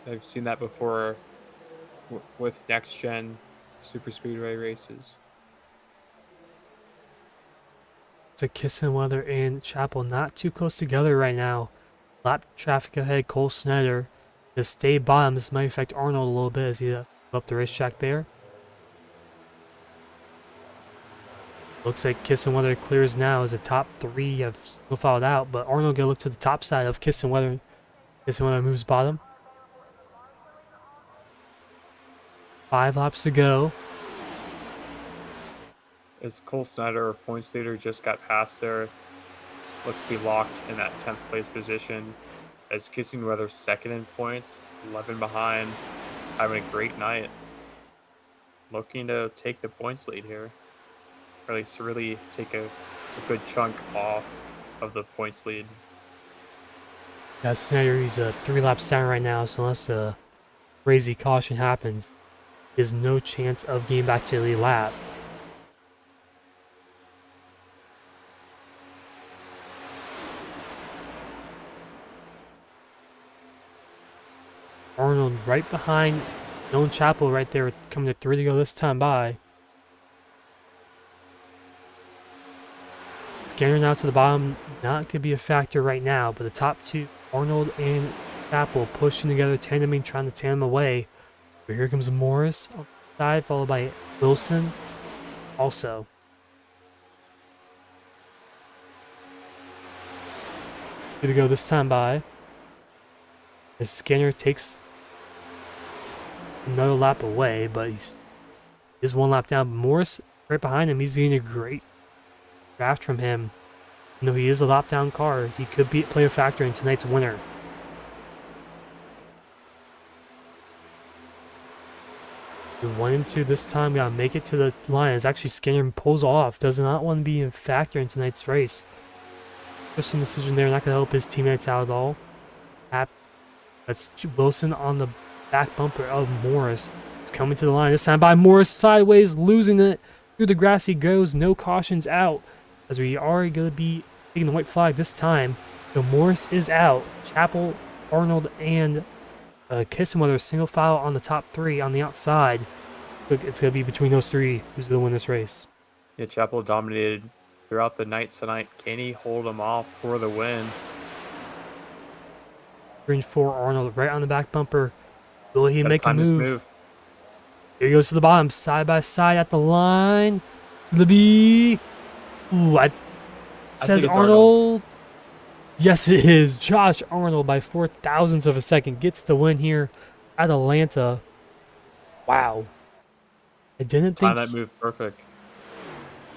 I've seen that before with next gen super speedway races. To Kissenweather and Chapel not too close together right now. Lap traffic ahead. Cole Snyder to stay bottom. This might affect Arnold a little bit as he has to go up the racetrack there. Looks like Kissenweather clears now as the top 3 have still fouled out, but Arnold gonna look to the top side of Kissenweather. Kissenweather moves bottom. 5 laps to go. As Cole Snyder, our points leader, just got past there, looks to be locked in that 10th place position. As Kissenweather second in points, 11 behind, having a great night. Looking to take the points lead here. Or at least really take a good chunk off of the points lead. Yeah, Snyder, he's 3 laps down right now, so unless a crazy caution happens, there's no chance of getting back to the lead lap. Arnold right behind Dylan Chapel right there coming to 3 to go this time by. Scanner now to the bottom, not going to be a factor right now, but the top two, Arnold and Chapel, pushing together, tandeming, trying to tandem away. But here comes Morris on the side, followed by Wilson also. Good to go this time by. As Scanner takes another lap away, but he's one lap down. Morris right behind him, he's getting a great draft from him. You know, he is a lap down car. He could play a factor in tonight's winner. We 1 and 2 this time. Gotta make it to the line. As actually Skinner pulls off. Does not want to be a factor in tonight's race. Interesting decision there. Not gonna help his teammates out at all. That's Wilson on the back bumper of Morris. It's coming to the line. This time by Morris sideways, losing it. Through the grass he goes. No cautions out. As we are going to be taking the white flag this time. So Morris is out. Chapel, Arnold, and Kissenweather single file on the top 3 on the outside. It's going to be between those 3 who's going to win this race. Yeah, Chapel dominated throughout the night tonight. Can he hold him off for the win? Green 4, Arnold right on the back bumper. Will he make a Time this move? move? Here he goes to the bottom, side by side at the line. Libby. Ooh, it says think it's Arnold. Yes, it is. Josh Arnold by 0.004 of a second gets the win here at Atlanta. Wow. I didn't think that move perfect.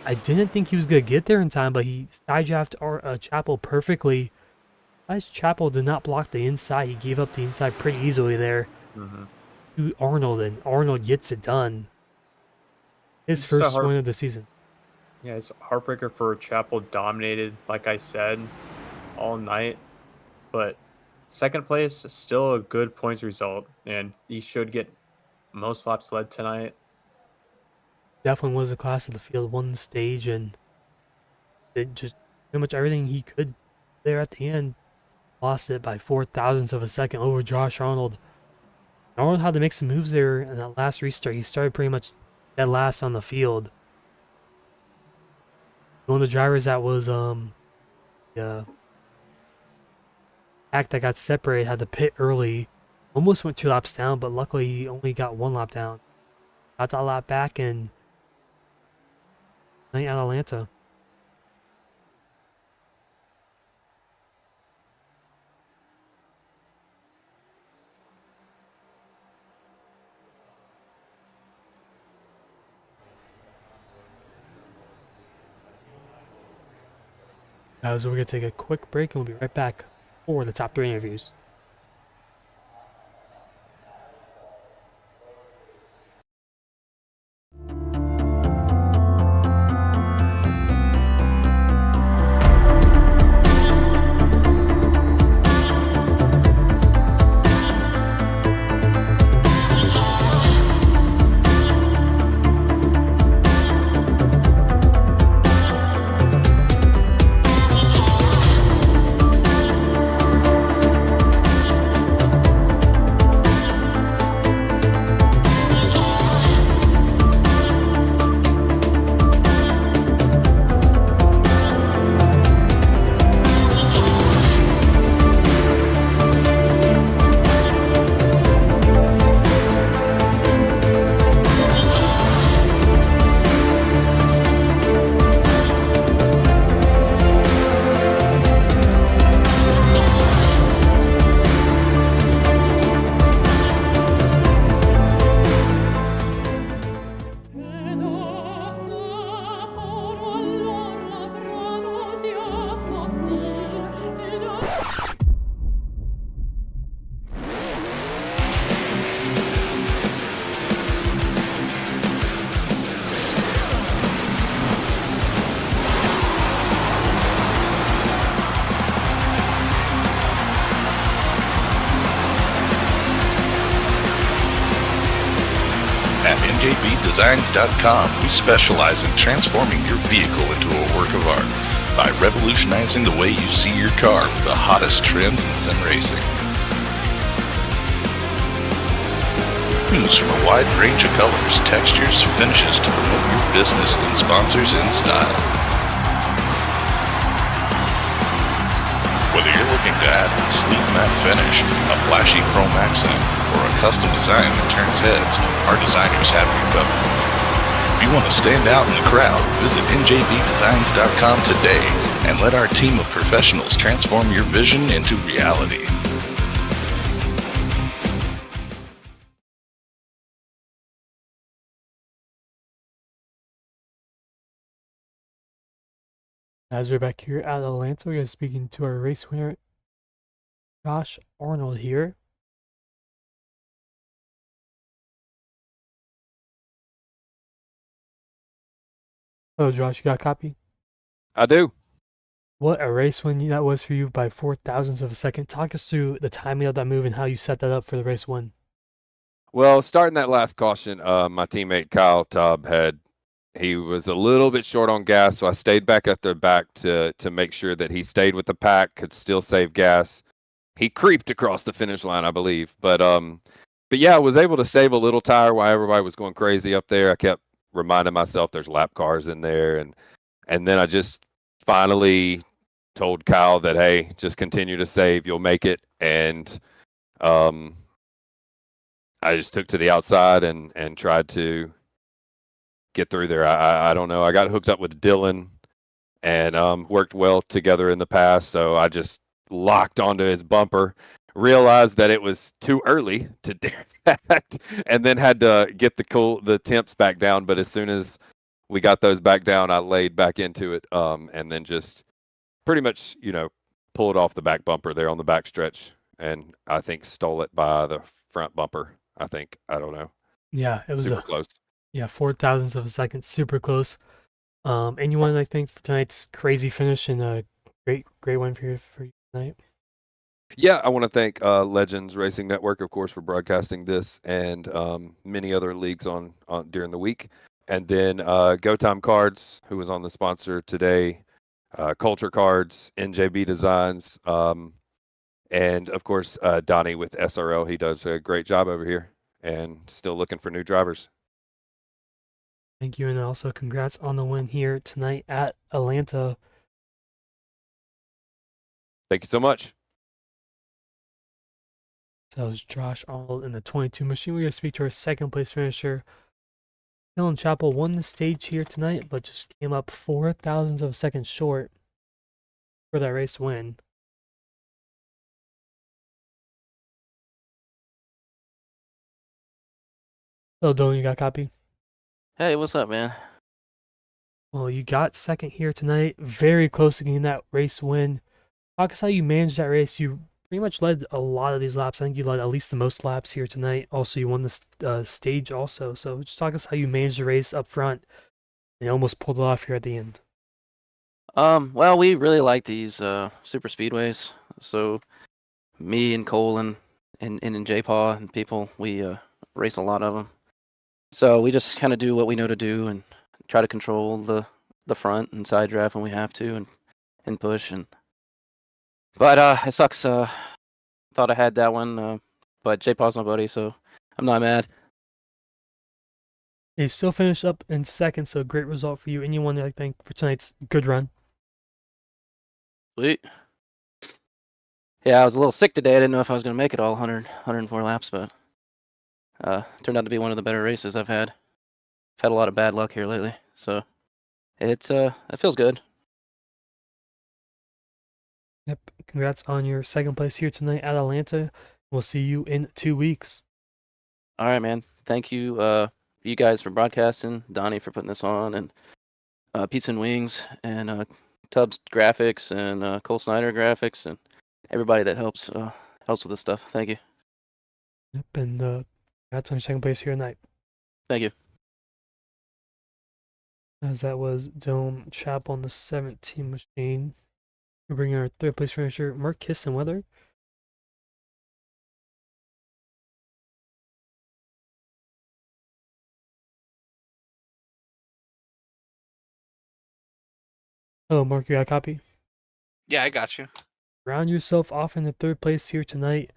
I didn't think he was gonna get there in time, but he sidedrafted Chapel perfectly. Chapel did not block the inside. He gave up the inside pretty easily there to Arnold, and Arnold gets it done. His first win of the season. Yeah, it's a heartbreaker for Chapel. Dominated, like I said, all night. But second place is still a good points result, and he should get most laps led tonight. Definitely was a class of the field, won the stage, and did just pretty much everything he could there at the end. Lost it by 0.004 of a second over Josh Arnold. Arnold had to make some moves there in that last restart. He started pretty much dead last on the field. One of the drivers that was pack that got separated had to pit early. Almost went 2 laps down, but luckily he only got 1 lap down. Got that lap back and night at Atlanta. So we're going to take a quick break and we'll be right back for the top 3 interviews. NJBDesigns.com, we specialize in transforming your vehicle into a work of art by revolutionizing the way you see your car with the hottest trends in sim racing. Choose from a wide range of colors, textures, finishes to promote your business and sponsors in style. Whether you're looking to add a sleek matte finish, a flashy chrome accent, or a custom design that turns heads, our designers have you covered. If you want to stand out in the crowd, visit njbdesigns.com today and let our team of professionals transform your vision into reality. As we're back here at Atlanta, we are speaking to our race winner, Josh Arnold here. Oh, Josh, you got a copy? I do. What a race win that was for you by 0.004 of a second. Talk us through the timing of that move and how you set that up for the race win. Well, starting that last caution, my teammate Kyle Tubb he was a little bit short on gas, so I stayed back at the back to make sure that he stayed with the pack, could still save gas. He creeped across the finish line, I believe, but yeah, I was able to save a little tire while everybody was going crazy up there. I kept reminding myself there's lap cars in there, and then I just finally told Kyle that, hey, just continue to save, you'll make it, and I just took to the outside and tried to get through there. I don't know. I got hooked up with Dylan and worked well together in the past, so I just locked onto his bumper, realized that it was too early to dare that, and then had to get the temps back down. But as soon as we got those back down, I laid back into it, and then just pretty much, pulled off the back bumper there on the back stretch, and I think stole it by the front bumper. I don't know. Yeah, it was Super close. Yeah, 0.004 of a second, super close. Anyone I think for tonight's crazy finish and a great win for you tonight. Yeah, I want to thank Legends Racing Network, of course, for broadcasting this and many other leagues on during the week. And then Go Time Cards, who was on the sponsor today, Culture Cards, NJB Designs, and of course Donnie with SRL. He does a great job over here and still looking for new drivers. Thank you, and also congrats on the win here tonight at Atlanta. Thank you so much. So that was Josh Arnold in the 22 machine. We're going to speak to our second place finisher. Dylan Chappell won the stage here tonight, but just came up 0.004 of a second short for that race win. Oh, Dylan, you got a copy? Hey, what's up, man? Well, you got second here tonight. Very close to getting that race win. Talk us how you managed that race. You pretty much led a lot of these laps. I think you led at least the most laps here tonight. Also, you won the stage also. So just talk us how you managed the race up front and almost pulled it off here at the end. Well, we really like these super speedways. So me and Cole and J-Paw and people, we race a lot of them. So we just kind of do what we know to do and try to control the front and side drive when we have to and push but it sucks. Thought I had that one, but J-Paw's my buddy, so I'm not mad. You still finished up in second, so great result for you. Anyone I think for tonight's good run. Sweet. Yeah, I was a little sick today. I didn't know if I was going to make it all 104 laps, but turned out to be one of the better races I've had. I've had a lot of bad luck here lately, so it feels good. Yep. Congrats on your second place here tonight at Atlanta. We'll see you in 2 weeks. All right, man. Thank you, you guys for broadcasting, Donnie for putting this on, and Pizza and Wings, and Tubbs Graphics, and Cole Snyder Graphics, and everybody that helps with this stuff. Thank you. Yep, and congrats on your second place here tonight. Thank you. As that was Dylan Chappell on the 17 machine. We're bringing our third place finisher, Mark Kissenweather. Oh, Mark, you got a copy? Yeah, I got you. Round yourself off in the third place here tonight,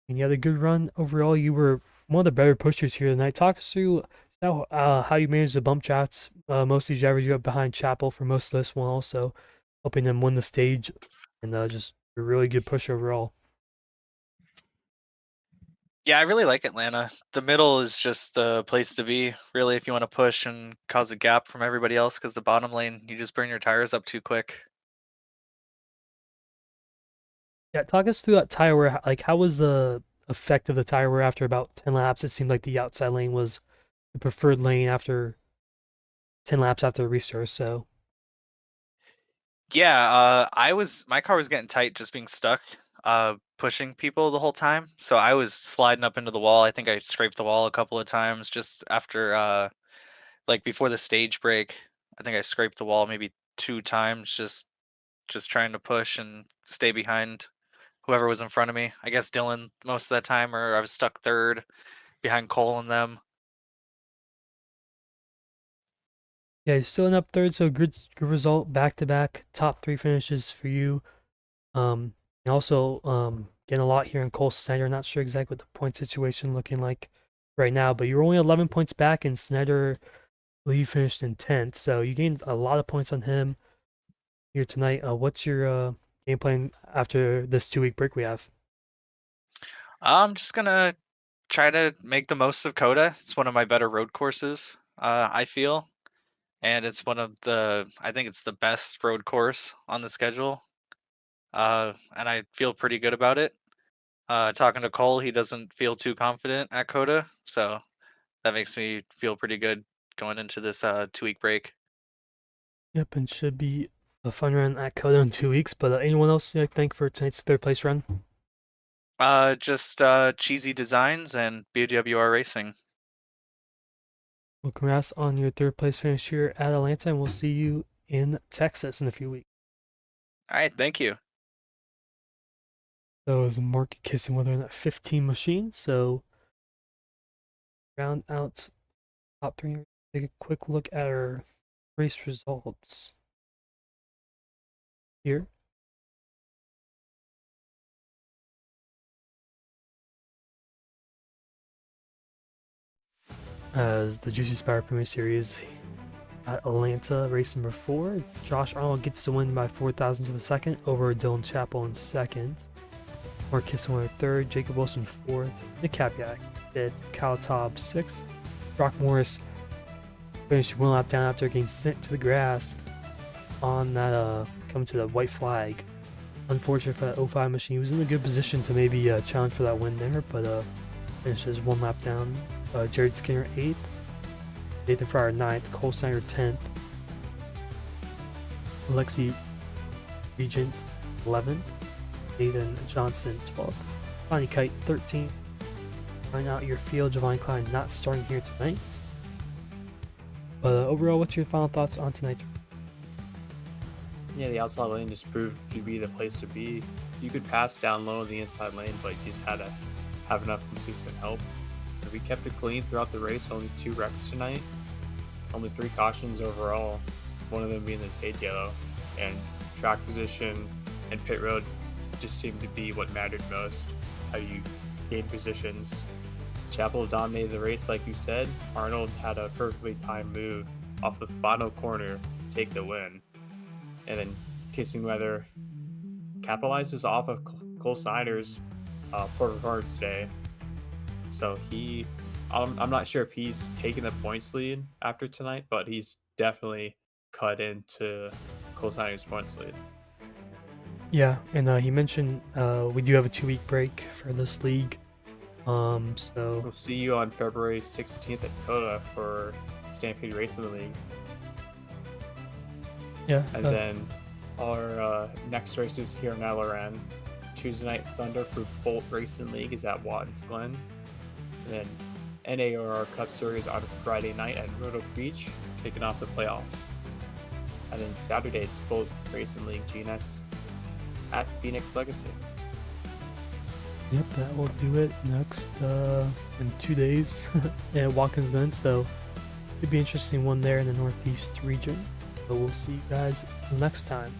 and you had a good run overall. You were one of the better pushers here tonight. Talk us through how you managed the bump drafts. Most of these drivers you up behind Chapel for most of this one, also helping them win the stage, and just a really good push overall. Yeah, I really like Atlanta. The middle is just the place to be, really, if you want to push and cause a gap from everybody else, because the bottom lane, you just burn your tires up too quick. Yeah, talk us through that tire wear. Like, how was the effect of the tire wear after about 10 laps? It seemed like the outside lane was the preferred lane after 10 laps after the restart. So, Yeah, my car was getting tight just being stuck, pushing people the whole time. So I was sliding up into the wall. I think I scraped the wall a couple of times just after, like before the stage break. I think I scraped the wall maybe 2 times just trying to push and stay behind whoever was in front of me. I guess Dylan most of that time, or I was stuck third behind Cole and them. yeah, you're still in up third. So, good result. Back to back top 3 finishes for you. And also, getting a lot here in Cole Snyder. Not sure exactly what the point situation looking like right now, but you're only 11 points back, and Snyder, I believe, finished in 10th. So you gained a lot of points on him here tonight. What's your game plan after this 2-week break we have? I'm just gonna try to make the most of Coda. It's one of my better road courses, I feel, and it's one of I think it's the best road course on the schedule, and I feel pretty good about it. Talking to Cole, he doesn't feel too confident at Coda, so that makes me feel pretty good going into this 2-week break. Yep, and should be a fun run at Coda in 2 weeks. But anyone else you thank for tonight's third place run? Just Cheesy Designs and BWR Racing. Well, congrats on your third place finish here at Atlanta, and we'll see you in Texas in a few weeks. All right, thank you. So it was Mark Kissing Weather in that 15 machine. So round out top 3. Take a quick look at our race results here. As the JuicySpydr Premier Series at Atlanta, race number 4, Josh Arnold gets the win by 0.004 of a second over Dylan Chappell in second. Mark Kissing third, Jacob Wilson fourth, Nick Capiak fifth, Kyle Taub sixth, Brock Morris finished 1 lap down after getting sent to the grass on that coming to the white flag. Unfortunate for that 05 machine. He was in a good position to maybe challenge for that win there, but finishes 1 lap down. Jared Skinner 8th, Nathan Fryer 9th, Cole Snyder 10th, Alexi Regent 11th, Nathan Johnson 12th, Bonnie Kite 13th. Find out your field, Javon Klein not starting here tonight. But overall, what's your final thoughts on tonight? Yeah, the outside lane just proved to be the place to be. You could pass down low in the inside lane, but you just had to have enough consistent help. We kept it clean throughout the race, only 2 wrecks tonight, only 3 cautions overall, one of them being the stage yellow, and track position and pit road just seemed to be what mattered most, how you gain positions. Chapel dominated the race like you said. Arnold had a perfectly timed move off the final corner to take the win. And then Kissing Weather capitalizes off of Cole Snyder's poor performance today. So I'm not sure if he's taken the points lead after tonight, but he's definitely cut into Cole Snyder's points lead. Yeah, and he mentioned we do have a 2-week break for this league. So We'll see you on February 16th at Coda for Stampede Racing League. yeah, And then our next races here in Loran. Tuesday Night Thunder for Bolt Racing League is at Watkins Glen. And then NARR Cup Series on Friday night at Myrtle Beach, kicking off the playoffs. And then Saturday it's Bolt Racing League GNS at Phoenix Legacy. yep, that will do it next in 2 days at Watkins Glen. So it'd be an interesting one there in the Northeast region. So we'll see you guys next time.